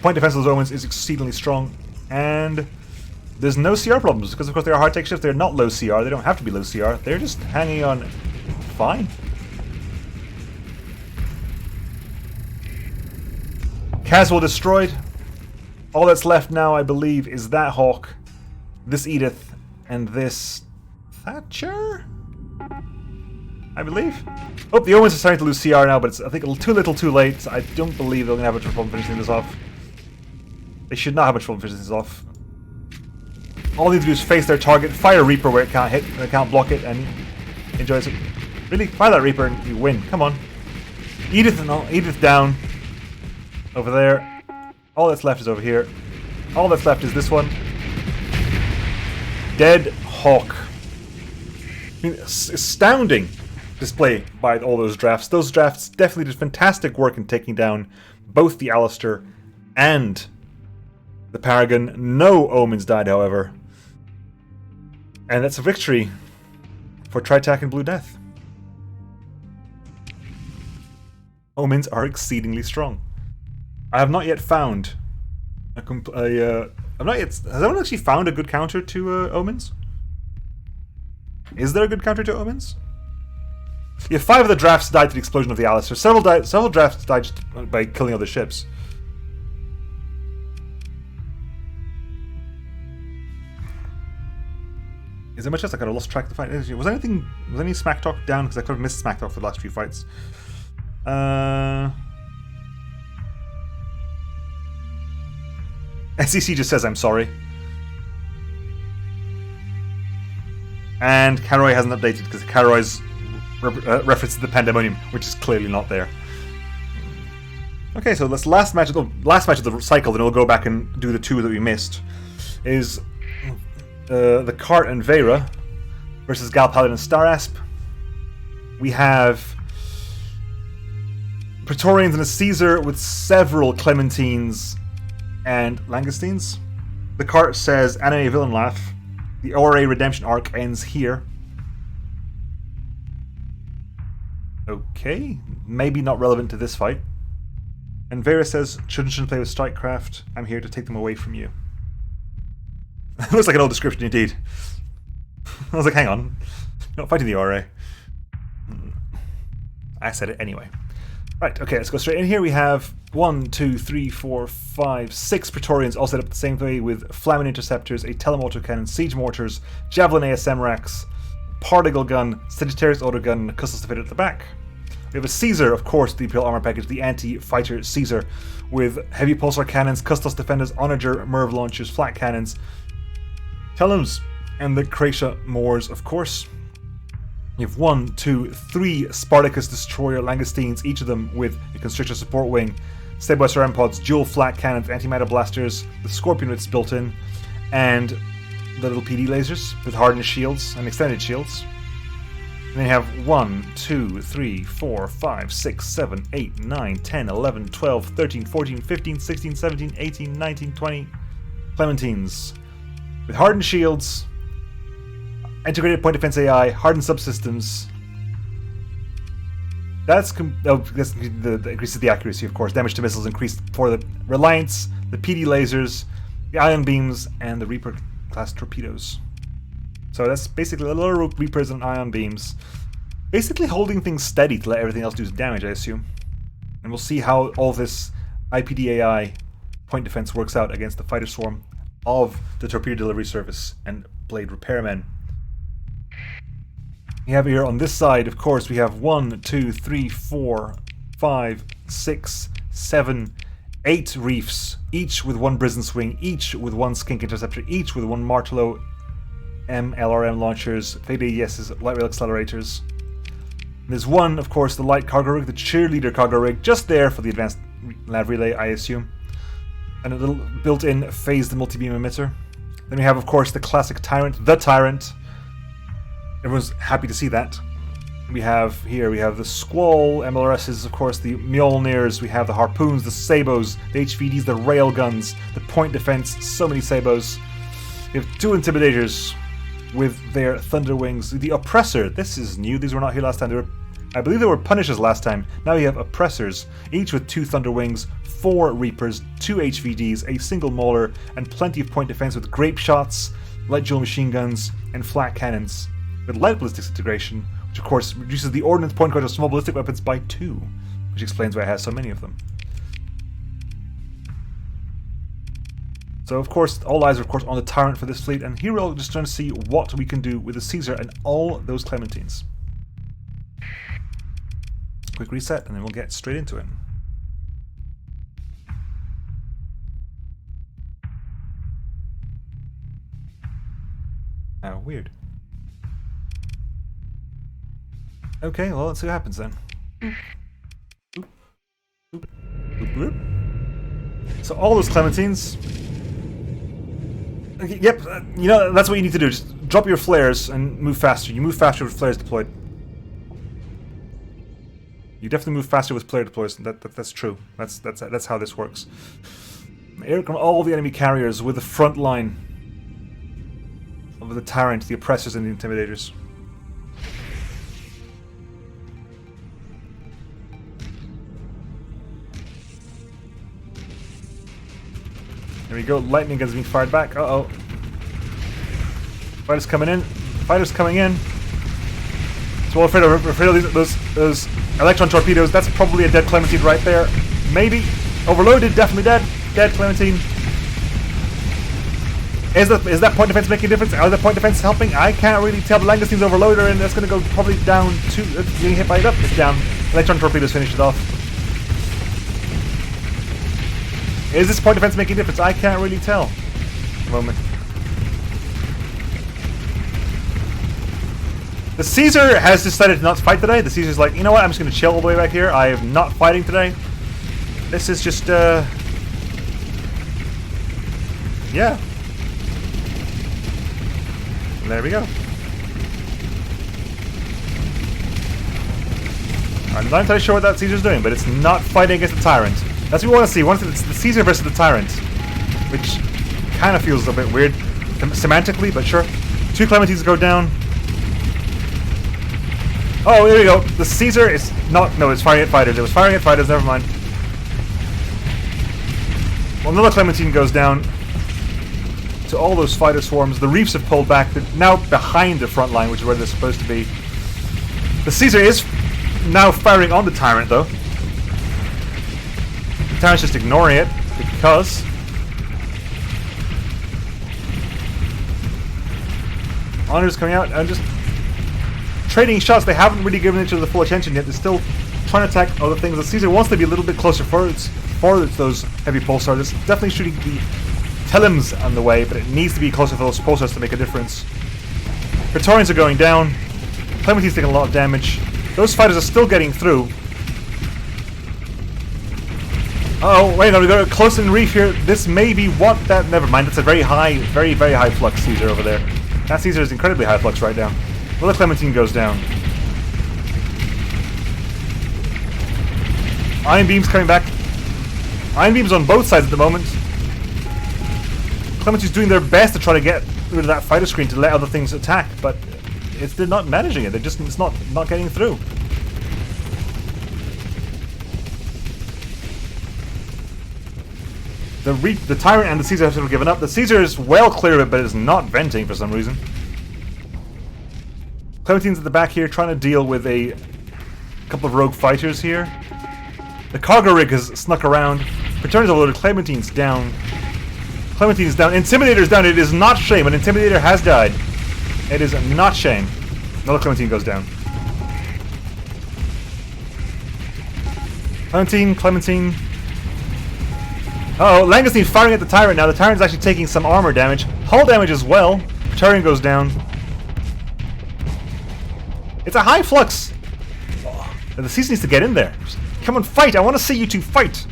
Speaker 1: Point defense of those omens is exceedingly strong. And there's no CR problems, because of course they are hard take shifts. They're not low CR. They don't have to be low CR. They're just hanging on fine. Casual destroyed. All that's left now, I believe, is that Hawk, this Edith, and this Thatcher? I believe. Oh, the Omens are starting to lose CR now, but it's, I think, too little too late. I don't believe they're going to have much problem finishing this off. They should not have much problem finishing this off. All they need to do is face their target, fire Reaper where it can't hit, it can't block it, and enjoy it. Really? Fire that Reaper and you win. Come on. Edith down. Over there. All that's left is over here. All that's left is this one. Dead Hawk. I mean, astounding display by all those drafts. Those drafts definitely did fantastic work in taking down both the Alistair and the Paragon. No omens died, however. And that's a victory for Tritac and Blue Death. Omens are exceedingly strong. I have not yet found has anyone actually found a good counter to omens? Is there a good counter to omens? Yeah, 5 of the drafts died to the explosion of the Alistair. Several drafts died just by killing other ships. Is there much else? I kind of lost track of the fight. Was any smack talk down? Because I could have missed smack talk for the last few fights. SEC just says I'm sorry. And Cairo hasn't updated because Cairo's reference to the Pandemonium, which is clearly not there. Okay, so this last match of the cycle, then we'll go back and do the 2 that we missed, is the Cart and Vera versus Gal Paladin and Starasp. We have Praetorians and a Caesar with several Clementines and Langoustines. The Cart says, anime villain laugh. The ORA redemption arc ends here. Okay, maybe not relevant to this fight. And Vera says, children shouldn't play with Strikecraft. I'm here to take them away from you. Looks like an old description indeed. I was like, hang on. You're not fighting the ORA. I said it anyway. Right, okay, let's go straight in here. We have 1, 2, 3, 4, 5, 6 Praetorians all set up the same way with Flaming Interceptors, a Telemotor Cannon, Siege Mortars, Javelin ASM Racks, Particle Gun, Sagittarius Autogun, and a Custom Defender at the back. We have a Caesar, of course, the Imperial Armor Package, the Anti-Fighter Caesar, with Heavy Pulsar Cannons, Custos Defenders, Onager, Merv Launchers, Flat Cannons, Telems, and the Croatia Moors, of course. You have 1, 2, 3 Spartacus Destroyer Langoustines, each of them with a Constrictor Support Wing, Stabilizer Ram Pods, Dual Flat Cannons, Antimatter Blasters, the Scorpion Wits built in, and the little PD lasers with hardened shields and extended shields. And then you have 1, 2, 3, 4, 5, 6, 7, 8, 9, 10, 11, 12, 13, 14, 15, 16, 17, 18, 19, 20 Clementines with hardened shields, integrated point defense AI, hardened subsystems. That increases the accuracy, of course. Damage to missiles increased for the Reliance, the PD lasers, the ion beams, and the Reaper class torpedoes. So that's basically a lot of Reapers and ion beams, basically holding things steady to let everything else do damage, I assume. And we'll see how all this IPD AI point defense works out against the fighter swarm of the Torpedo Delivery Service and Blade Repairmen. We have here on this side, of course, we have 1, 2, 3, 4, 5, 6, 7, 8 Reefs, each with 1 Brisen Swing, each with 1 Skink Interceptor, each with 1 Martello MLRM launchers, Fade AES's light rail accelerators. And there's 1, of course, the light cargo rig, the cheerleader cargo rig, just there for the advanced nav relay, I assume. And a little built-in phased multi-beam emitter. Then we have, of course, the classic Tyrant, the Tyrant. Everyone's happy to see that. We have the Squall MLRSs, of course, the Mjolnirs, we have the Harpoons, the Sabos, the HVDs, the Railguns, the Point Defense, so many Sabos. We have 2 Intimidators with their Thunder Wings. The Oppressor, this is new, these were not here last time. I believe they were Punishers last time. Now we have Oppressors, each with 2 Thunder Wings, 4 Reapers, 2 HVDs, a single Mauler, and plenty of point defense with Grape Shots, Light Dual Machine Guns, and Flat Cannons. With light ballistics integration, which of course reduces the ordnance point cost of small ballistic weapons by 2, which explains why it has so many of them. So of course, all eyes are of course on the Tyrant for this fleet, and here we're all just trying to see what we can do with the Caesar and all those Clementines. Quick reset, and then we'll get straight into it. Oh, weird. Okay, well, let's see what happens then. So all those Clementines. Okay, yep, you know, that's what you need to do. Just drop your flares and move faster. You move faster with flares deployed. You definitely move faster with flare deploys. That's true. That's how this works. Here come all the enemy carriers with the front line of the Tyrant, the Oppressors, and the Intimidators. There we go, lightning guns being fired back. Uh-oh. Fighters coming in. Fighters coming in. So we're afraid of those electron torpedoes. That's probably a dead Clementine right there. Maybe. Overloaded, definitely dead. Dead Clementine. Is that point defense making a difference? Are the point defense helping? I can't really tell. The Langostine's overloaded, and that's going to go probably down to... Getting hit by it up. It's down. Electron torpedoes finish it off. Is this point defense making a difference? I can't really tell. At the moment. The Caesar has decided to not fight today. The Caesar's like, you know what? I'm just going to chill all the way back here. I am not fighting today. This is just, yeah. And there we go. I'm not entirely sure what that Caesar's doing, but it's not fighting against the Tyrant. That's what we want to see. We want to see the Caesar versus the Tyrant, which kind of feels a bit weird semantically, but sure. 2 Clementines go down. Oh, there we go. The Caesar is not... No, it's firing at fighters. It was firing at fighters. Never mind. Well, another Clementine goes down to all those fighter swarms. The Reefs have pulled back. They're now behind the front line, which is where they're supposed to be. The Caesar is now firing on the Tyrant, though. Tyrant's just ignoring it because Honor's coming out and just trading shots. They haven't really given each other the full attention yet. They're still trying to attack other things. The Caesar wants to be a little bit closer forward those heavy pulsars. It's definitely shooting the Telems on the way, but it needs to be closer for those pulsars to make a difference. Praetorians are going down. Clementine's taking a lot of damage. Those fighters are still getting through. Oh, wait, no, we got a close-in reef here. This may be what that... Never mind, that's a very high, very, very high flux Caesar over there. That Caesar is incredibly high flux right now. Well, the Clementine goes down. Ion Beam's coming back. Ion Beam's on both sides at the moment. Clementine's doing their best to try to get rid of that fighter screen to let other things attack, but they're not managing it. It's not getting through. The Tyrant and the Caesar have sort of given up. The Caesar is well clear of it, but is not venting for some reason. Clementine's at the back here trying to deal with a couple of rogue fighters here. The cargo rig has snuck around. Praetorians overloaded. Clementine's down. Clementine's down. Intimidator's down. It is not shame. An Intimidator has died. It is not shame. Another Clementine goes down. Clementine. Uh-oh, Langostine's firing at the Tyrant now. The Tyrant's actually taking some armor damage. Hull damage as well. Praetorian goes down. It's a high flux. The Caesar needs to get in there. Come on, fight! I want to see you two fight!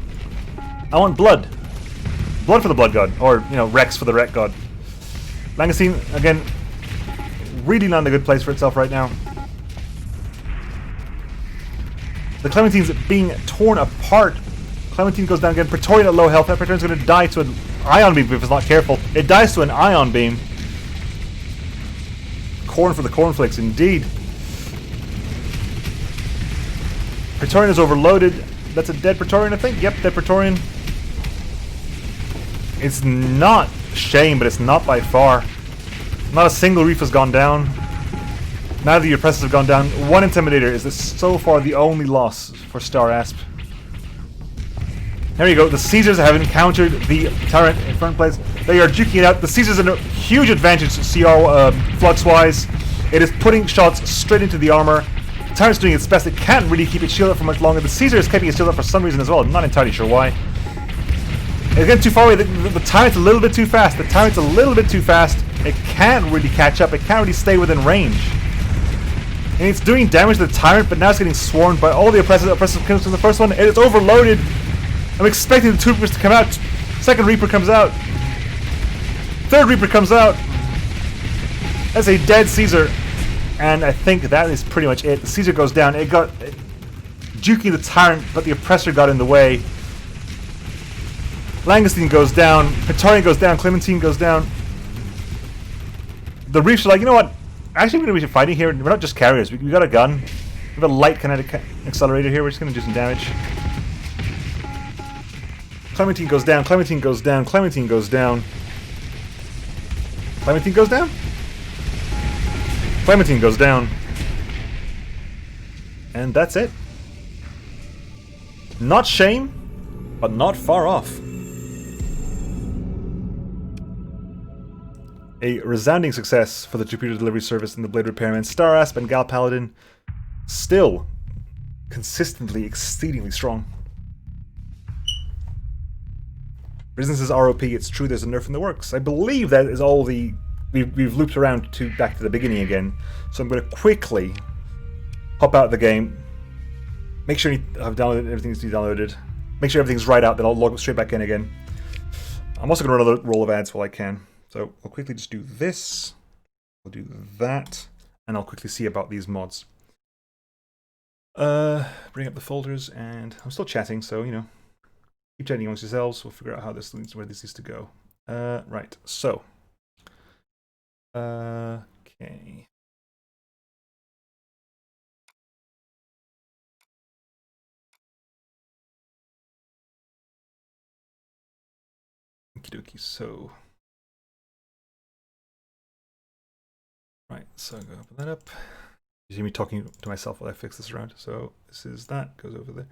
Speaker 1: I want blood. Blood for the Blood God. Or, you know, Rex for the Wreck God. Langostine, again, really not in a good place for itself right now. The Clementine's being torn apart. Clementine goes down again. Praetorian at low health. That Praetorian's going to die to an Ion Beam if it's not careful. It dies to an Ion Beam. Corn for the cornflakes, indeed. Praetorian is overloaded. That's a dead Praetorian, I think. Yep, dead Praetorian. It's not shame, but it's not by far. Not a single reef has gone down. Neither of the oppressors have gone down. One Intimidator is so far the only loss for Star Asp. There you go. The Caesars have encountered the Tyrant in front place. They are duking it out. The Caesars are in a huge advantage CR flux-wise. It is putting shots straight into the armor. The Tyrant's doing its best. It can't really keep it shielded up for much longer. The Caesar is keeping it shielded up for some reason as well. I'm not entirely sure why. It's getting too far away. The Tyrant's a little bit too fast. The Tyrant's a little bit too fast. It can't really catch up. It can't really stay within range. And it's doing damage to the Tyrant, but now it's getting swarmed by all the oppressors. Oppressors comes from the first one. It is overloaded. I'm expecting the two Reapers to come out. Second Reaper comes out. Third Reaper comes out. That's a dead Caesar. And I think that is pretty much it. The Caesar goes down. It got duking the Tyrant, but the Oppressor got in the way. Langostine goes down. Praetorian goes down. Clementine goes down. The Reefs are like, you know what? Actually, we're going to be fighting here. We're not just carriers. We got a gun. We have a light kinetic accelerator here. We're just going to do some damage. Clementine goes down. Clementine goes down. Clementine goes down. Clementine goes down? Clementine goes down. And that's it. Not shame, but not far off. A resounding success for the Jupiter Delivery Service and the Blade Repairman. Star Asp and Gal Paladin still consistently exceedingly strong. Business ROP, it's true there's a nerf in the works. I believe that is all the... We've looped around back to the beginning again. So I'm going to quickly hop out of the game. Make sure I've downloaded everything that's downloaded. Make sure everything's right out, then I'll log straight back in again. I'm also going to run another roll of ads while I can. So I'll quickly just do this. I'll do that. And I'll quickly see about these mods. Bring up the folders, and I'm still chatting, so, you know. Keep chatting amongst yourselves. We'll figure out how this leads, where this needs to go. Right. So. Okay. Okie dokie. So. Right. So I'm gonna open that up. You see me talking to myself while I fix this around. So this is that. Goes over there.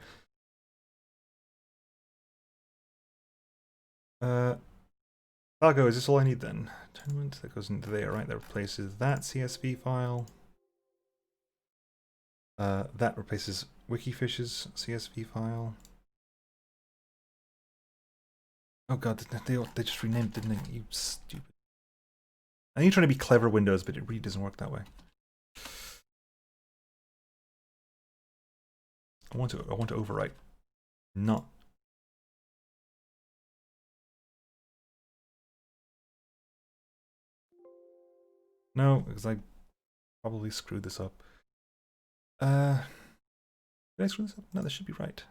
Speaker 1: Fargo, is this all I need then? Tournament, that goes into there, right? That replaces that CSV file. That replaces Wikifish's CSV file. Oh god, they just renamed, didn't they? You stupid. I know you're trying to be clever Windows, but it really doesn't work that way. I want to overwrite. Not. No, because I probably screwed this up. Did I screw this up? No, this should be right.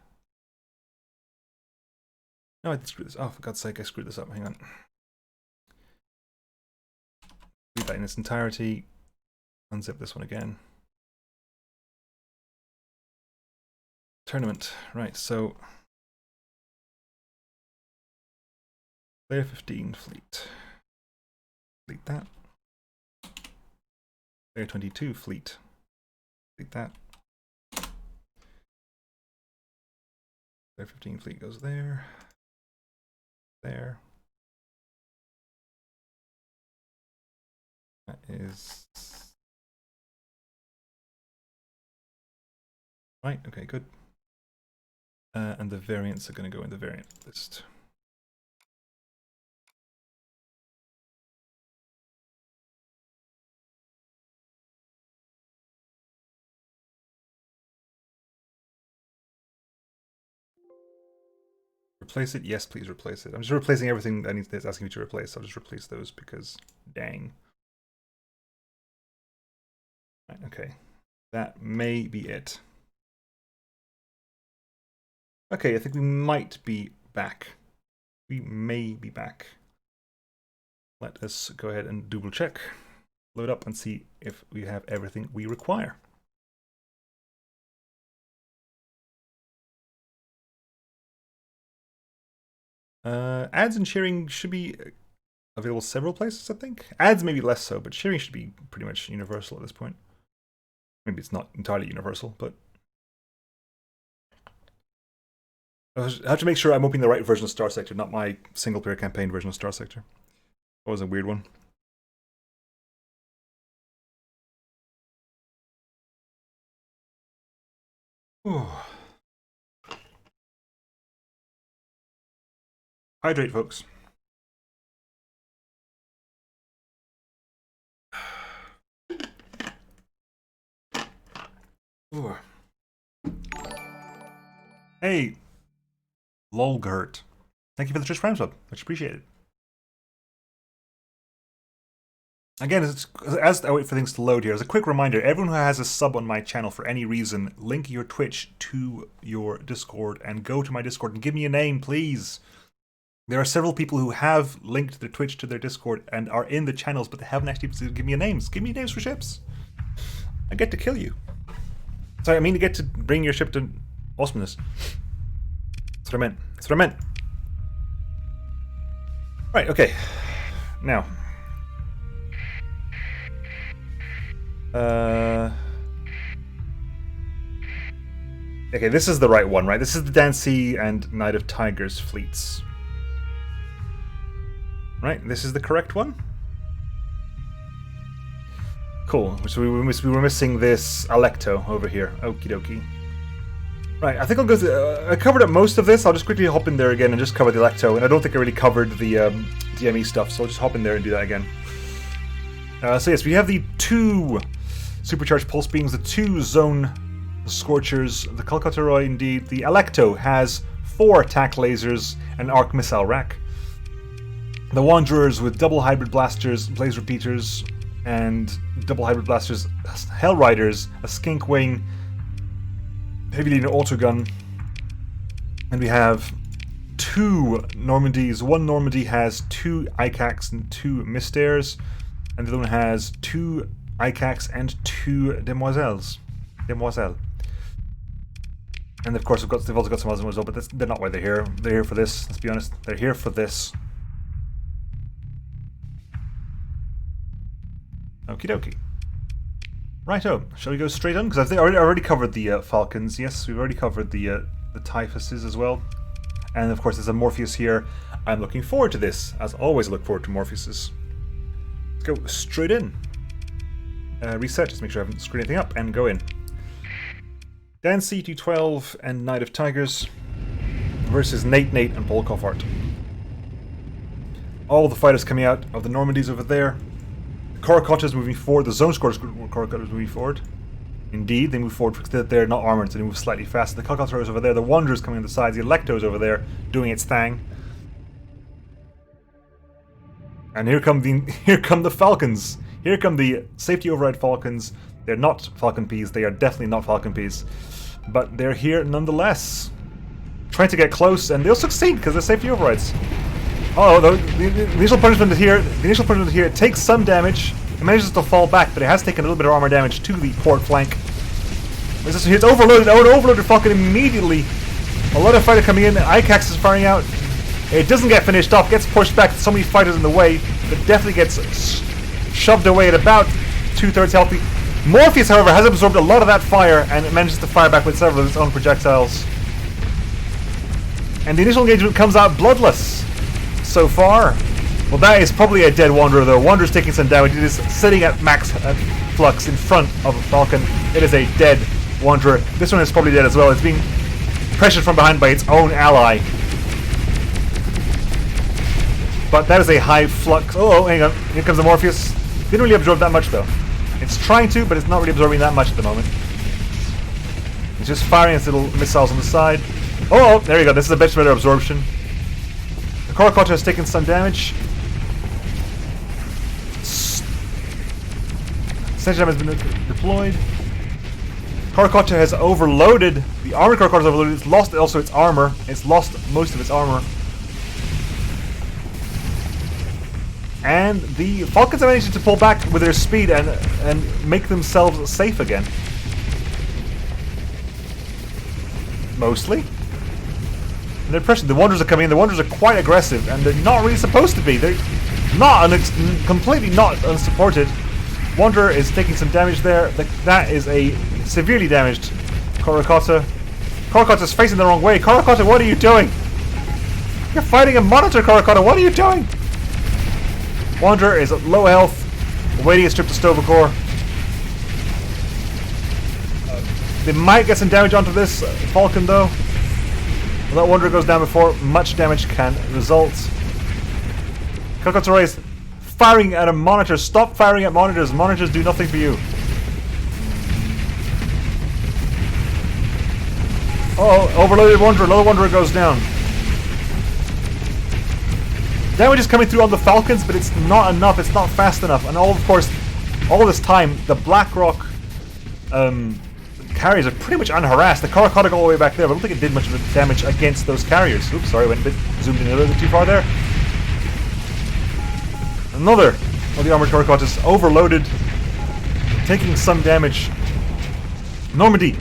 Speaker 1: No, I did screw this. Oh, for God's sake, I screwed this up. Hang on. Read that in its entirety. Unzip this one again. Tournament. Right, so player 15 fleet. Fleet that. Player 22 fleet. Fleet that. Player 15 fleet goes there. There. That is right. Okay, good. And the variants are going to go in the variant list. Replace it? Yes, please replace it. I'm just replacing everything that it's asking me to replace. I'll just replace those because, dang. Right, okay. That may be it. Okay, I think we might be back. We may be back. Let us go ahead and double check. Load up and see if we have everything we require. Ads and sharing should be available several places, I think. Ads maybe less so, but sharing should be pretty much universal at this point. Maybe it's not entirely universal, but I have to make sure I'm opening the right version of Starsector, not my single-player campaign version of Starsector. That was a weird one. Ooh. Hydrate, folks. Ooh. Hey, Lolgert. Thank you for the Twitch Prime sub. Much appreciated. Again, as I wait for things to load here, as a quick reminder, everyone who has a sub on my channel for any reason, link your Twitch to your Discord and go to my Discord and give me a name, please. There are several people who have linked their Twitch to their Discord and are in the channels, but they haven't actually given me names. Give me names for ships. I get to kill you. Sorry, I mean to get to bring your ship to awesomeness. That's what I meant. That's what I meant. Right, okay. Now. Okay, this is the right one, right? This is the Dancy and Knight of Tigers fleets. Right, this is the correct one. Cool. So we were missing this Alecto over here. Okie dokie. Right, I think I'll go through... I covered up most of this. I'll just quickly hop in there again and just cover the Alecto. And I don't think I really covered the DME stuff, so I'll just hop in there and do that again. So yes, we have the 2 supercharged pulse beams, the 2 zone scorchers, the Calcutta indeed. The Alecto has 4 attack lasers and arc missile rack. The Wanderers with double hybrid blasters, blaze repeaters, and double hybrid blasters, Hell Riders, a skink wing, heavy linear autogun, and we have 2 Normandies. One Normandy has 2 ICACs and 2 Mystairs, and the other one has 2 ICACs and 2 Demoiselles. And of course, they've also got some others as well, but they're not why they're here. They're here for this, let's be honest. They're here for this. Okie dokie. Righto, shall we go straight on? Because I think I already covered the Falcons. Yes, we've already covered the Typhuses as well. And of course there's a Morpheus here. I'm looking forward to this. As always I look forward to Morpheuses. Let's go straight in. Reset, just make sure I haven't screwed anything up, and go in. Dancy, T12, and Knight of Tigers versus Nate, and Paul Coffart. All the fighters coming out of the Normandies over there. The Coricotta's moving forward, the Zone Squad Coricotta's moving forward. Indeed, they move forward because they're not armored, so they move slightly faster. The Calcutta is over there, the Wanderer's coming on the sides, the Electo's over there doing its thing. And here come the Falcons. Here come the safety override Falcons. They're not Falcon Peas, they are definitely not Falcon Peas. But they're here nonetheless. Trying to get close, and they'll succeed because they're safety overrides. Oh, the initial punishment here. The initial punishment here takes some damage. It manages to fall back, but it has taken a little bit of armor damage to the port flank. It's overloaded. Oh, it overloaded Falcon immediately. A lot of fighter coming in. Icax is firing out. It doesn't get finished off. Gets pushed back. So many fighters in the way, but definitely gets shoved away at about 2/3 healthy. Morpheus, however, has absorbed a lot of that fire, and it manages to fire back with several of its own projectiles. And the initial engagement comes out bloodless. So far. Well, that is probably a dead Wanderer, though. Wanderer's taking some damage. It is sitting at max flux in front of a Falcon. It is a dead Wanderer. This one is probably dead as well. It's being pressured from behind by its own ally. But that is a high flux. Oh, hang on. Here comes the Morpheus. Didn't really absorb that much, though. It's trying to, but it's not really absorbing that much at the moment. It's just firing its little missiles on the side. Oh, there you go. This is a bit better absorption. The Coricotta has taken some damage. Sentry has been deployed. Coricotta has overloaded. The armored Coricotta is overloaded. It's lost also its armor. It's lost most of its armor. And the Falcons are managing to pull back with their speed and make themselves safe again. Mostly. And they're pressured. The Wanderers are coming in. The Wanderers are quite aggressive, and they're not really supposed to be. They're not completely not unsupported. Wanderer is taking some damage there. That is a severely damaged Coricotta. Coricotta's facing the wrong way. Coricotta, what are you doing? You're fighting a monitor, Coricotta. What are you doing? Wanderer is at low health, awaiting a strip to Stovacore. They might get some damage onto this Falcon, though. Well, that Wanderer goes down before much damage can result. Coricotta is firing at a monitor. Stop firing at monitors. Monitors do nothing for you. Oh, overloaded Wanderer. Another Wanderer goes down. Damage is coming through on the Falcons, but it's not enough. It's not fast enough. And of course, all this time, the Blackrock carriers are pretty much unharassed. The Coricotta go all the way back there, but I don't think it did much of damage against those carriers. Oops, sorry, went a bit zoomed in a little bit too far there. Another of the armored Coricottas overloaded, taking some damage. Normandy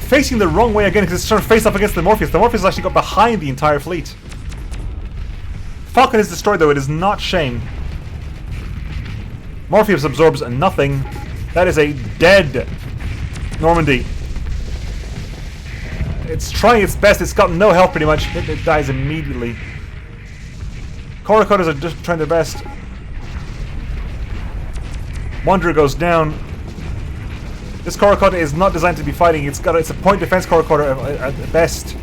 Speaker 1: facing the wrong way again because it's trying to face up against the Morpheus. The Morpheus actually got behind the entire fleet. Falcon is destroyed, though. It is not Shane. Morpheus absorbs nothing. That is a dead Normandy. It's trying its best. It's got no health pretty much. It dies immediately. Coricottas are just trying their best. Wanderer goes down. This Coricotta is not designed to be fighting. It's a point defense Coricotta at best.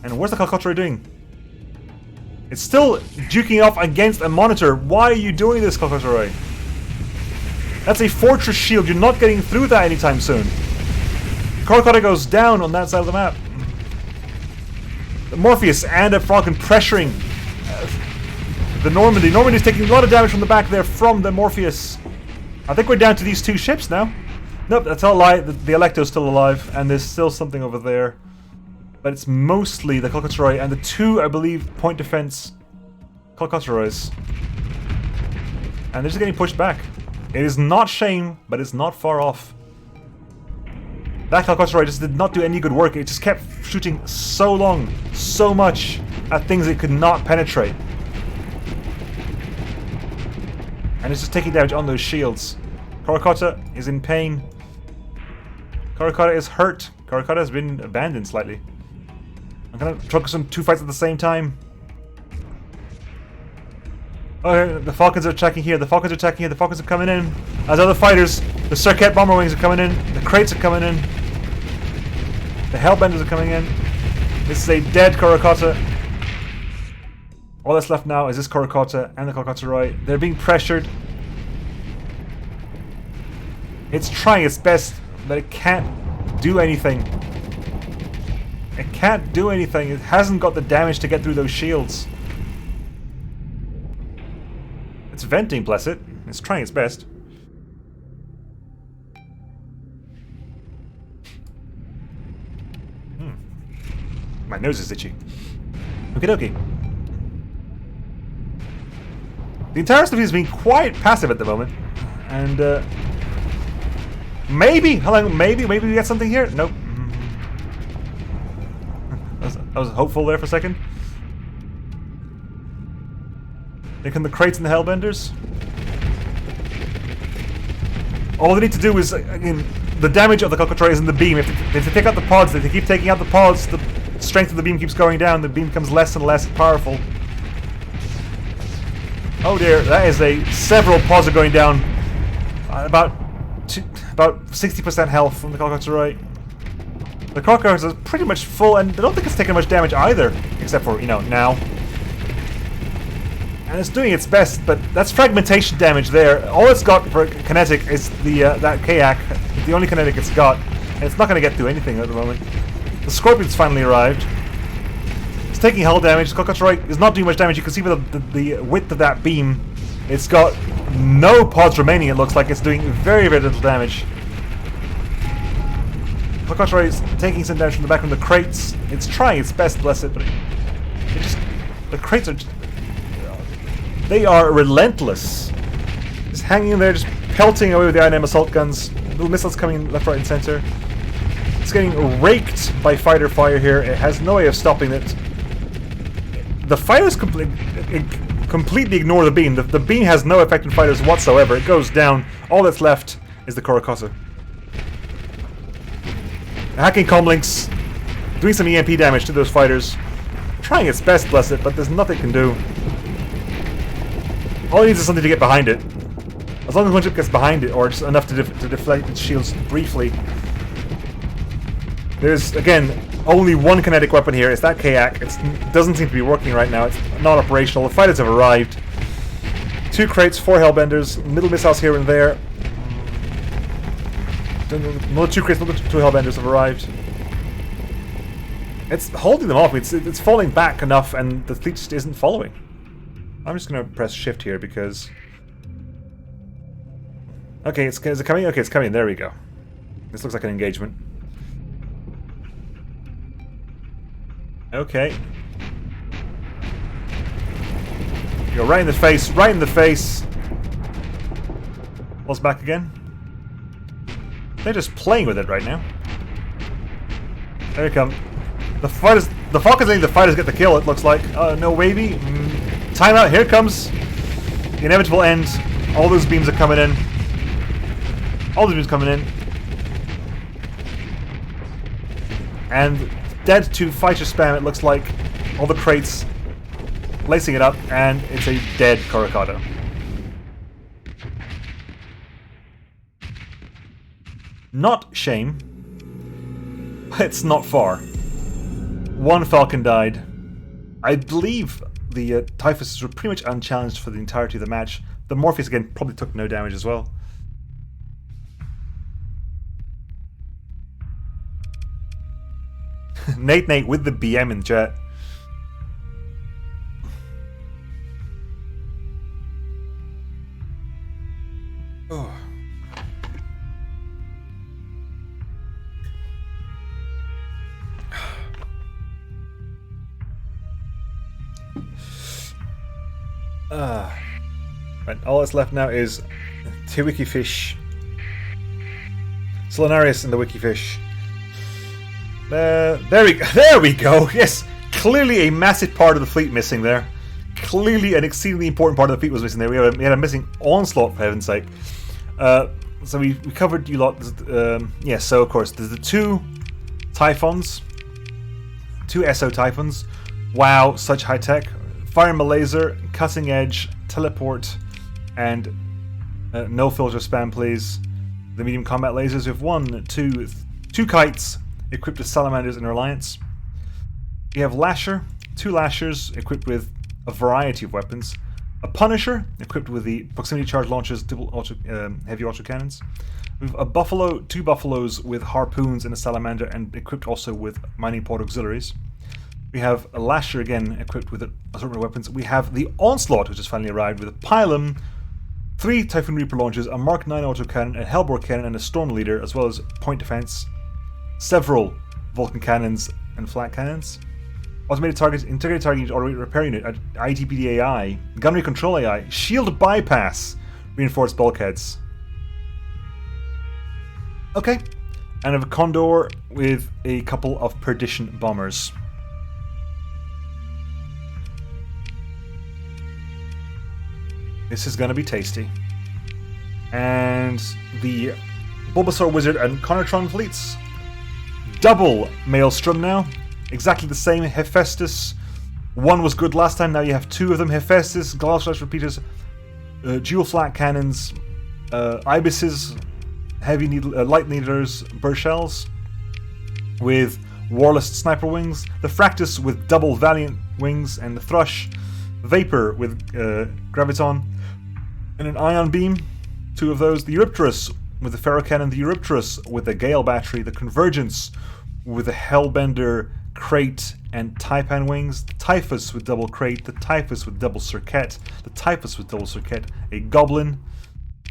Speaker 1: And what's the Calcutta doing? It's still duking off against a monitor. Why are you doing this, Calcutta? That's a fortress shield. You're not getting through that anytime soon. Coricotta goes down on that side of the map. The Morpheus and a Falcon pressuring the Normandy. Normandy's taking a lot of damage from the back there from the Morpheus. I think we're down to these two ships now. Nope, that's all a lie. The Electo's still alive, and there's still something over there. But it's mostly the Calcutta and the two, I believe, point defense Calcutta. And they're just getting pushed back. It is not Shame, but it's not far off. That Calcutta just did not do any good work. It just kept shooting so long, so much at things it could not penetrate. And it's just taking damage on those shields. Coricotta is in pain. Karakata is hurt. Karakata has been abandoned slightly. I'm gonna focus on 2 fights at the same time. Oh, the Falcons are attacking here. The Falcons are attacking here. The Falcons are coming in. As other fighters, the Circuit Bomber Wings are coming in. The Crates are coming in. The Hellbenders are coming in. This is a dead Karakata. All that's left now is this Karakata and the Karakata. They're being pressured. It's trying its best, but it can't do anything. It can't do anything. It hasn't got the damage to get through those shields. It's venting, bless it. It's trying its best. My nose is itchy. Okie dokie. The entire stuff is being quite passive at the moment. And, maybe! Hello, maybe we get something here? Nope. I was hopeful there for a second. Taking the Crates and the Hellbenders. All they need to do is, again, the damage of the Cockatrice is in the beam. If they take out the pods, if they keep taking out the pods, the strength of the beam keeps going down, the beam becomes less and less powerful. Oh dear, that is several pods are going down. About 60% health from the Cockatrice. The Cockatrice is pretty much full, and I don't think it's taking much damage either, except for, now. And it's doing its best, but that's fragmentation damage there. All it's got for kinetic is that Kayak, the only kinetic it's got, and it's not going to get through anything at the moment. The Scorpion's finally arrived. It's taking hull damage. The Cockatrice is not doing much damage. You can see with the width of that beam, it's got no pods remaining. It looks like it's doing very, very little damage. Cockatrice is taking some damage from the back from the Crates. It's trying its best, bless it, but the Crates are they are relentless. Just hanging in there, just pelting away with the INM assault guns. Little missiles coming left, right, and center. It's getting raked by fighter fire here. It has no way of stopping it. The fighters completely ignore the beam. The beam has no effect on fighters whatsoever. It goes down. All that's left is the Karakata. Hacking comlinks, doing some EMP damage to those fighters. Trying its best, bless it, but there's nothing it can do. All it needs is something to get behind it. As long as one ship gets behind it, or just enough to deflect its shields briefly. There's, again, only one kinetic weapon here. It's that Kayak. It doesn't seem to be working right now. It's not operational. The fighters have arrived. 2 Crates, 4 Hellbenders, middle missiles here and there. Another 2 Crates, another 2 Hellbenders have arrived. It's holding them off. It's falling back enough, and the fleet just isn't following. I'm just going to press shift here because... Okay, is it coming? Okay, it's coming. There we go. This looks like an engagement. Okay. You're right in the face, right in the face. What's back again? They're just playing with it right now. There we come. The Falcons letting the fighters get the kill, it looks like. No wavy. Timeout, here comes the inevitable end. All those beams are coming in. All those beams coming in. And dead to fighter spam, it looks like. All the Crates lacing it up, and it's a dead Karakata. Not shame. It's not far. 1 Falcon died. I believe the Typhus were pretty much unchallenged for the entirety of the match. The Morpheus, again, probably took no damage as well. Nate with the BM in chat. Oh. Right, all that's left now is the Wikifish. Solanarius and the Wikifish. There we go. Yes, clearly a massive part of the fleet missing there. Clearly an exceedingly important part of the fleet was missing there. We had a missing onslaught, for heaven's sake. So we covered you lot. Yeah, so of course, there's the 2 Typhons. 2 SO Typhons. Wow, such high tech. Firing a laser, cutting edge, teleport, and no filter spam, please. The medium combat lasers. We have 2 kites equipped with salamanders in our alliance. We have Lasher, 2 Lashers equipped with a variety of weapons. A Punisher equipped with the proximity charge launchers, double heavy autocannons. We have a Buffalo, 2 Buffaloes with harpoons and a salamander, and equipped also with mining pod auxiliaries. We have a Lasher again equipped with assortment of weapons. We have the Onslaught, which has finally arrived, with a Pylon, 3 Typhoon Reaper launchers, a Mark 9 autocannon, a Hellbore cannon, and a Storm Leader, as well as point defense, several Vulcan cannons and flat cannons. Automated targets, integrated target unit, auto repair unit, ITPD AI, gunnery control AI, shield bypass, reinforced bulkheads. Okay, and I have a Condor with a couple of Perdition bombers. This is going to be tasty. And the Bulbasaur Wizard and Conartron fleets. Double Maelstrom now. Exactly the same. Hephaestus. 1 was good last time, now you have 2 of them. Hephaestus, Glass Repeaters, dual flat cannons, Ibises, heavy needle, light needlers, burst shells, with Warless sniper wings. The Fractus with double Valiant wings, and the Thrush. Vapor with Graviton, and an Ion Beam. 2 of those. The Eurypterus with the Ferrocannon, the Eurypterus with the Gale Battery, the Convergence with the Hellbender Crate and Taipan wings, the Typhus with double Crate, the Typhus with double Circuit, the Typhus with double Circuit, a Goblin,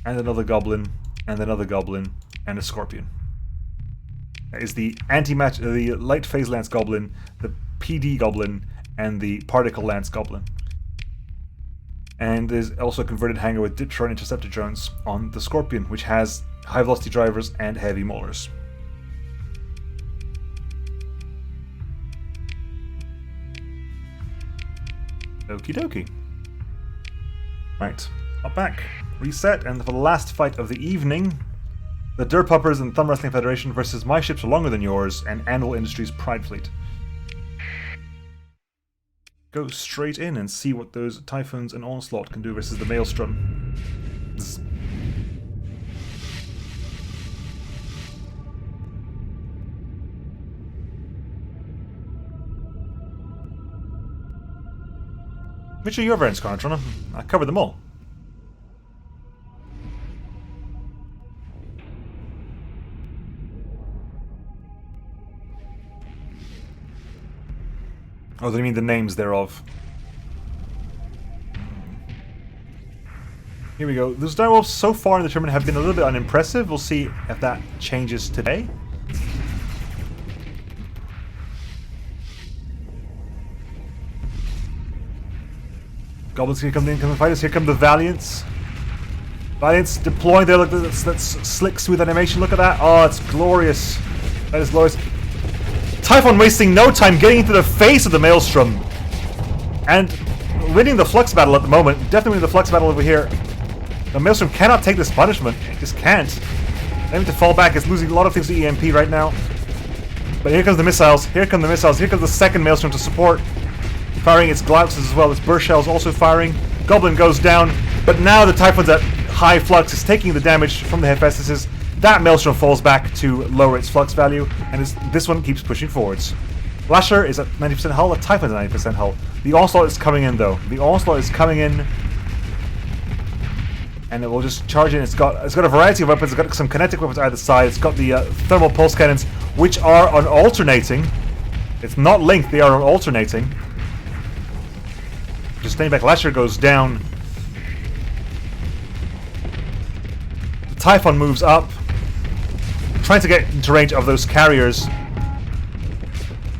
Speaker 1: and another Goblin, and another Goblin, and a Scorpion. That is the anti-match, the Light Phase Lance Goblin, the PD Goblin, and the Particle Lance Goblin. And there's also a converted hangar with Diptron Interceptor drones on the Scorpion, which has high velocity drivers and heavy maulers. Okie dokie. Right, up back, reset, and for the last fight of the evening, the Durpuppers and Thumb Wrestling Federation versus My Ships Are Longer Than Yours and Anvil Industries Pride Fleet. Go straight in and see what those Typhoons and Onslaught can do versus the Maelstrom. Zzz. Which are your variants, Conatron? I covered them all. Oh, do you mean the names thereof? Here we go. Those direwolves so far in the tournament have been a little bit unimpressive. We'll see if that changes today. Goblins here come in, come and fight us. Here come the Valiants. Valiants deploying there. Look, that's slick, smooth animation. Look at that. Oh, it's glorious. That is glorious. Typhon wasting no time getting into the face of the Maelstrom. And winning the Flux battle at the moment. Definitely winning the Flux battle over here. The Maelstrom cannot take this punishment. It just can't. Having to fall back. It's losing a lot of things to EMP right now. But here comes the missiles. Here come the missiles. Here comes the second Maelstrom to support. Firing its Glouses as well. Its burst shells also firing. Goblin goes down. But now the Typhon's at high flux is taking the damage from the Hephaestus. That Maelstrom falls back to lower its flux value. And this one keeps pushing forwards. Lasher is at 90% hull. The Typhon's at 90% hull. The Onslaught is coming in though. The Onslaught is coming in. And it will just charge in. It's got a variety of weapons. It's got some kinetic weapons either side. It's got the thermal pulse cannons, which are on alternating. It's not linked. They are on alternating. Just staying back. Lasher goes down. The Typhon moves up, trying to get into range of those carriers.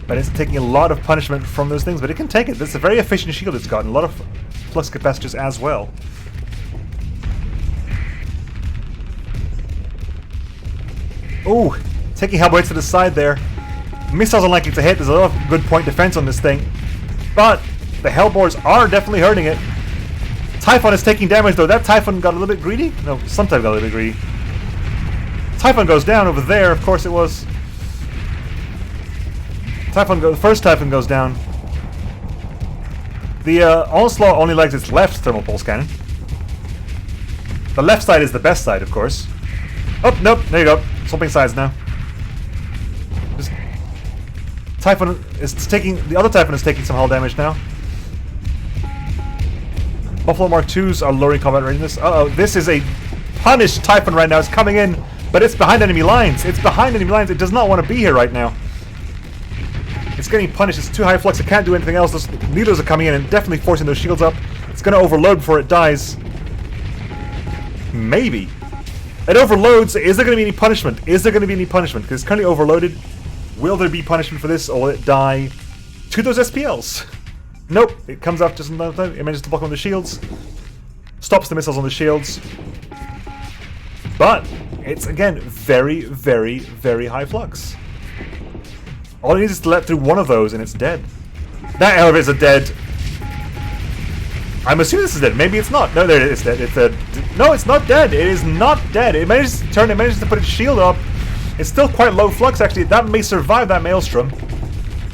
Speaker 1: But it's taking a lot of punishment from those things. But it can take it. It's a very efficient shield it's got, and a lot of flux capacitors as well. Ooh, taking Hellboy to the side there. Missiles unlikely to hit. There's a lot of good point defense on this thing. But the Hellbores are definitely hurting it. Typhon is taking damage though. That Typhon got a little bit greedy? No, sometimes got a little bit greedy. Typhon goes down over there, of course it was. The first Typhon goes down. The Onslaught only likes its left thermal pulse cannon. The left side is the best side, of course. Oh, nope, there you go. Swapping sides now. Just Typhon is taking... The other Typhon is taking some hull damage now. Buffalo Mark IIs are lowering combat readiness. Uh-oh, this is a punished Typhon right now. It's coming in, but it's behind enemy lines. It's behind enemy lines. It does not want to be here right now. It's getting punished. It's too high flux. It can't do anything else. Those needles are coming in and definitely forcing those shields up. It's going to overload before it dies. Maybe. It overloads. Is there going to be any punishment? Is there going to be any punishment? Because it's currently overloaded. Will there be punishment for this, or will it die to those SPLs? Nope. It comes up just in time. It manages to block on the shields. Stops the missiles on the shields. But it's, again, very, very, very high flux. All it needs is to let through one of those and it's dead. That elevator's a dead. I'm assuming this is dead. Maybe it's not. No, there it is dead. It's dead. No, it's not dead. It is not dead. It manages to turn. It manages to put its shield up. It's still quite low flux, actually. That may survive that Maelstrom.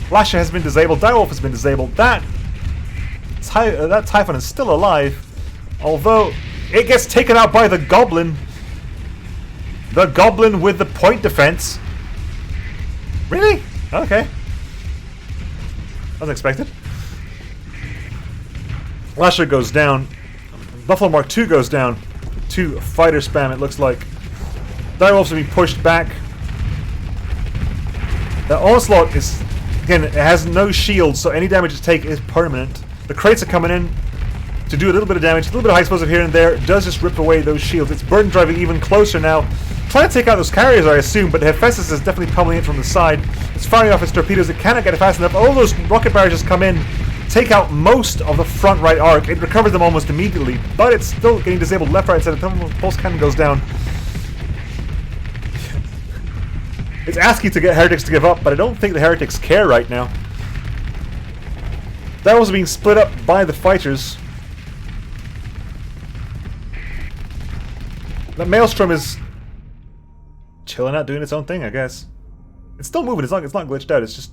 Speaker 1: Lasher has been disabled. Direwolf has been disabled. That Typhon is still alive. Although, it gets taken out by the Goblin. The Goblin with the point defense. Really? Okay. Unexpected. Lasher goes down. Buffalo Mark II goes down. 2 fighter spam, it looks like. Direwolves are being pushed back. The Onslaught is... Again, it has no shield, so any damage it takes is permanent. The crates are coming in to do a little bit of damage. A little bit of high explosive here and there. It does just rip away those shields. It's burden driving even closer now. Trying to take out those carriers, I assume, but Hephaestus is definitely pummeling it from the side. It's firing off its torpedoes. It cannot get it fast enough. All those rocket barrages come in, take out most of the front right arc. It recovers them almost immediately, but it's still getting disabled left, right, and center. The pulse cannon goes down. It's asking to get Heretics to give up, but I don't think the Heretics care right now. That was being split up by the fighters. The Maelstrom is chilling out, doing its own thing, I guess. It's still moving. It's not glitched out. It's just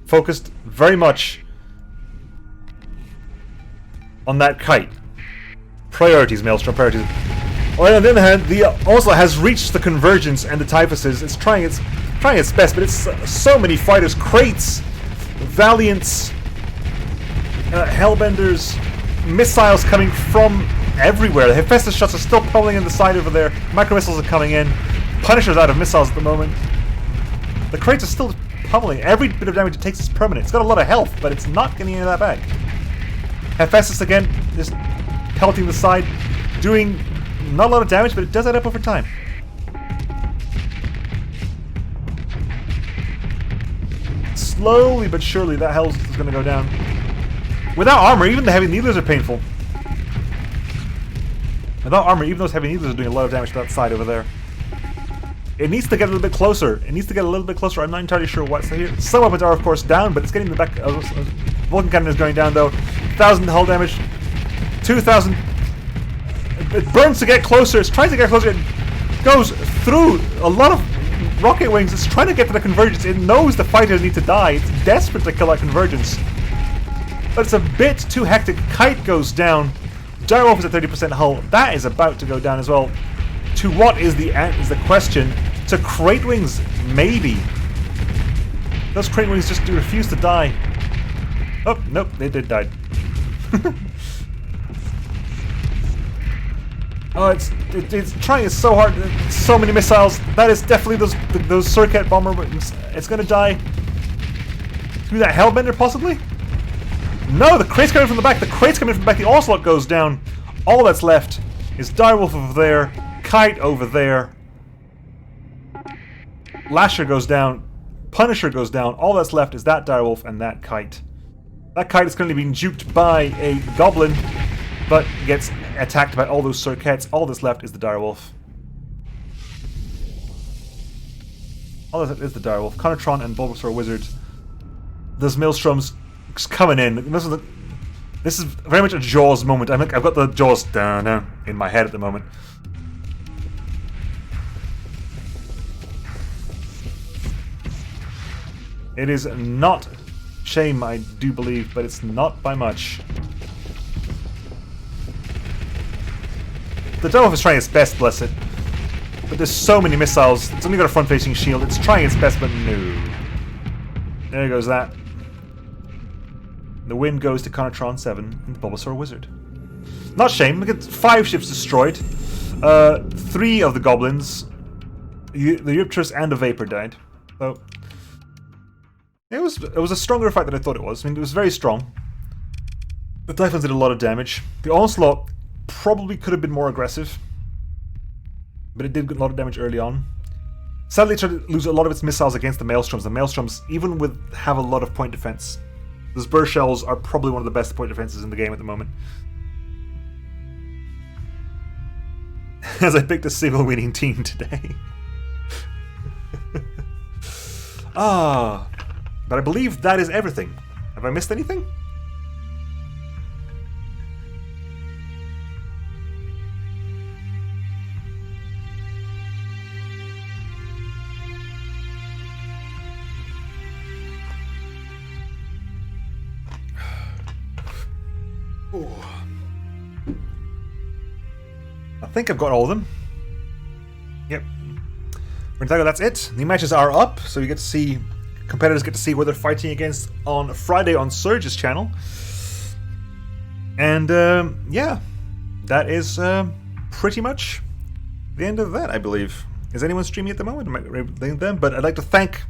Speaker 1: focused very much on that kite. Priorities, Maelstrom, priorities. On the other hand, the Onslaught has reached the convergence, and the Typhuses is trying its best, but it's so many fighters, crates, Valiants, Hellbenders, missiles coming from everywhere. The Hephaestus shots are still pulling in the side over there. Micro missiles are coming in. Punisher's out of missiles at the moment. The crates are still pummeling. Every bit of damage it takes is permanent. It's got a lot of health, but it's not getting any of that back. Hephaestus again, just pelleting the side, doing not a lot of damage, but it does add up over time. Slowly but surely that health is going to go down. Without armor, even the heavy needlers are painful. Without armor, even those heavy needlers are doing a lot of damage to that side over there. It needs to get a little bit closer. It needs to get a little bit closer. I'm not entirely sure what's here. Some weapons are, of course, down, but it's getting the back. Vulcan cannon is going down, though. 1,000 hull damage. 2,000. It burns to get closer. It's trying to get closer. It goes through a lot of rocket wings. It's trying to get to the convergence. It knows the fighters need to die. It's desperate to kill that convergence. But it's a bit too hectic. Kite goes down. Direwolf is at 30% hull. That is about to go down as well. To what is the question? To crate wings, maybe. Those crate wings just refuse to die. Oh, nope, they did die. Oh, it's trying so hard. So many missiles. That is definitely those Circuit bomber wings. It's gonna die. Through that Hellbender, possibly? No, the crate's coming from the back. The crate's coming from the back. The Onslaught goes down. All that's left is Direwolf over there. Kite over there. Lasher goes down. Punisher goes down. All that's left is that Direwolf and that Kite. That Kite is currently being juked by a Goblin, but gets attacked by all those Circuits. All that's left is the Direwolf. All that's left is the Direwolf. Conatron and Bulbasaur Wizard. Those Maelstroms coming in. This is very much a Jaws moment. I've got the Jaws in my head at the moment. It is not shame, I do believe, but it's not by much. The Devil is trying its best, bless it. But there's so many missiles. It's only got a front-facing shield. It's trying its best, but no. There goes that. The win goes to Conatron 7 and the Bulbasaur Wizard. Not shame. Look at 5 ships destroyed. 3 of the goblins, the Eurypterus and the Vapor died. So it was a stronger fight than I thought it was. I mean, it was very strong. The Typhons did a lot of damage. The Onslaught probably could have been more aggressive, but it did a lot of damage early on. Sadly, it tried to lose a lot of its missiles against the Maelstroms. The Maelstroms, even have a lot of point defense. Those burr shells are probably one of the best point defenses in the game at the moment. As I picked a single winning team today. But I believe that is everything. Have I missed anything? Ooh. I think I've got all of them. Yep. That's it. The matches are up, so you get to see, competitors get to see where they're fighting against on Friday on Surge's channel. And yeah, that is pretty much the end of that, I believe. Is anyone streaming at the moment? I might blame them, but I'd like to thank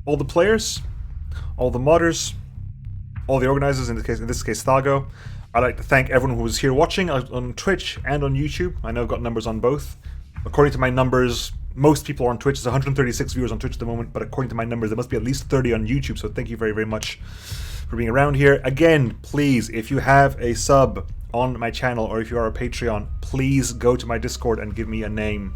Speaker 1: all the players, all the modders, all the organizers, in this case Thago. I'd like to thank everyone who was here watching on Twitch and on YouTube. I know I've got numbers on both. According to my numbers, most people are on Twitch. There's 136 viewers on Twitch at the moment, but according to my numbers, there must be at least 30 on YouTube, so thank you very, very much for being around here. Again, please, if you have a sub on my channel, or if you are a Patreon, please go to my Discord and give me a name.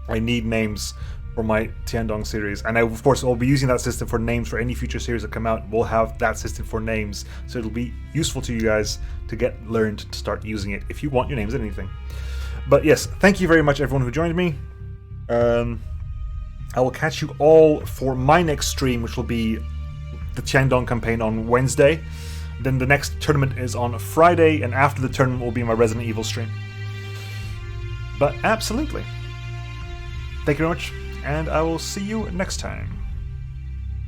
Speaker 1: I need names for my Tiandong series, and I, of course, will be using that system for names for any future series that come out. We'll have that system for names, so it'll be useful to you guys to get learned to start using it if you want your names in anything. But yes, thank you very much everyone who joined me. I will catch you all for my next stream, which will be the Tiandong campaign on Wednesday. Then the next tournament is on Friday, and after the tournament will be my Resident Evil stream. But absolutely. Thank you very much, and I will see you next time.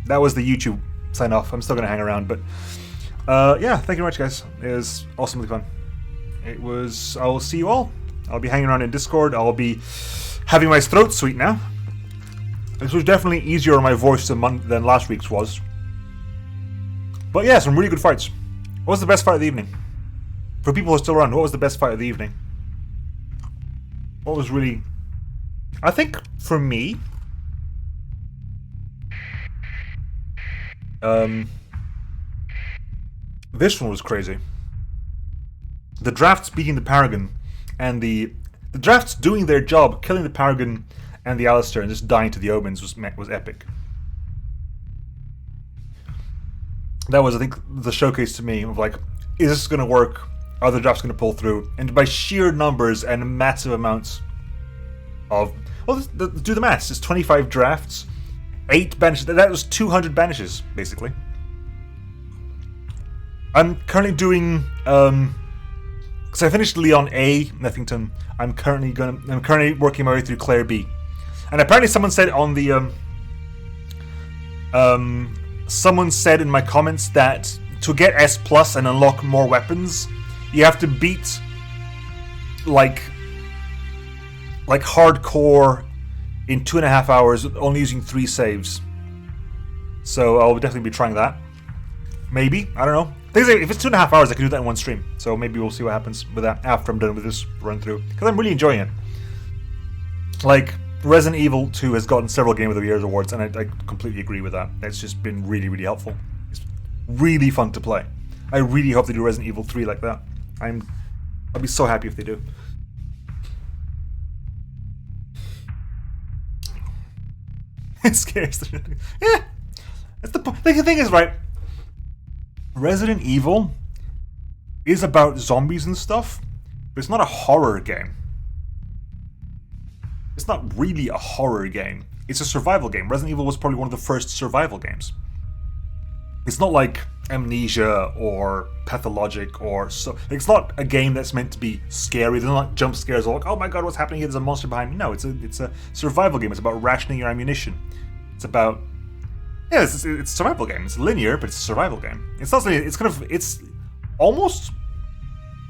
Speaker 1: That was the YouTube sign off. I'm still going to hang around, but yeah, thank you very much, guys. It was awesomely fun. I will see you all. I'll be hanging around in Discord. I'll be having my throat sweet now. This was definitely easier on my voice than last week's was. But yeah, some really good fights. What was the best fight of the evening? For people who are still around, what was the best fight of the evening? What was really... I think, for me... this one was crazy. The drafts beating the Paragon, and the drafts doing their job, killing the Paragon and the Alistair, and just dying to the Omens was epic. That was, I think, the showcase to me of like, is this going to work? Are the drafts going to pull through? And by sheer numbers and massive amounts of... Well, do the maths. It's 25 drafts, 8 banishes. That was 200 banishes, basically. I'm currently doing... because I finished Leon A, Neffington. I'm currently working my way through Claire B. And apparently someone said on the... someone said in my comments that to get S+ and unlock more weapons, you have to beat like hardcore in 2.5 hours, only using 3 saves. So I'll definitely be trying that. Maybe, I don't know. If it's 2.5 hours, I can do that in one stream. So maybe we'll see what happens with that after I'm done with this run through, because I'm really enjoying it. Like, Resident Evil 2 has gotten several Game of the Year awards, and I completely agree with that. It's just been really, really helpful. It's really fun to play. I really hope they do Resident Evil 3 like that. I'll be so happy if they do. It scares the shit. Yeah, that's the thing is, right? Resident Evil is about zombies and stuff, but it's not a horror game. It's not really a horror game. It's a survival game. Resident Evil was probably one of the first survival games. It's not like Amnesia or Pathologic or so. It's not a game that's meant to be scary. There's not jump scares or like, oh my god, what's happening here? There's a monster behind me. No, it's a survival game. It's about rationing your ammunition. It's about it's a survival game. It's linear, but it's a survival game. It's not. It's almost.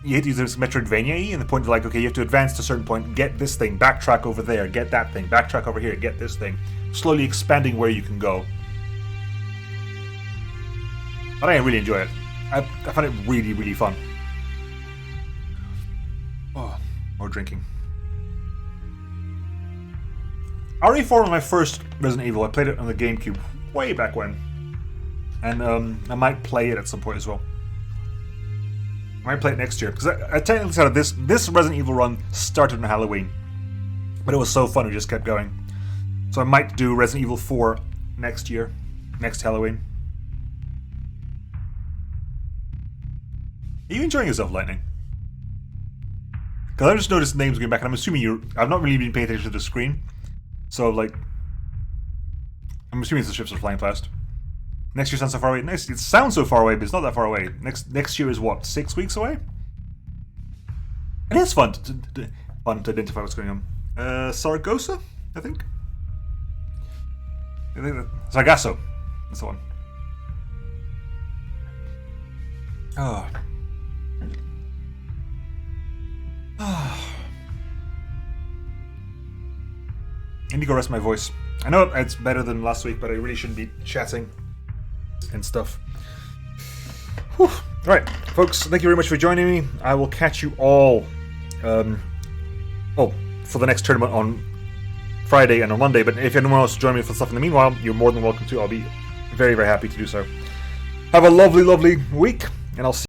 Speaker 1: You hate to use this Metroidvania-y, and the point of like, okay, you have to advance to a certain point, get this thing, backtrack over there, get that thing, backtrack over here, get this thing, slowly expanding where you can go. But I really enjoy it. I find it really, really fun. Oh, more drinking. RE4 was my first Resident Evil. I played it on the GameCube way back when. And I might play it at some point as well. I might play it next year, because I technically started this Resident Evil run started on Halloween. But it was so fun, we just kept going. So I might do Resident Evil 4 next year. Next Halloween. Are you enjoying yourself, Lightning? Because I just noticed names going back, and I'm assuming I've not really been paying attention to the screen. So, like... I'm assuming the ships are flying past. Next year sounds so far away. It sounds so far away, but it's not that far away. Next year is what, 6 weeks away? And it's fun to identify what's going on. Saragossa, I think? Sargasso. That's the one. Oh. I need to go rest my voice. I know it's better than last week, but I really shouldn't be chatting and stuff. Whew. Alright, folks, thank you very much for joining me. I will catch you all for the next tournament on Friday and on Monday, but if anyone wants to join me for stuff in the meanwhile, you're more than welcome to. I'll be very, very happy to do so. Have a lovely, lovely week, and I'll see you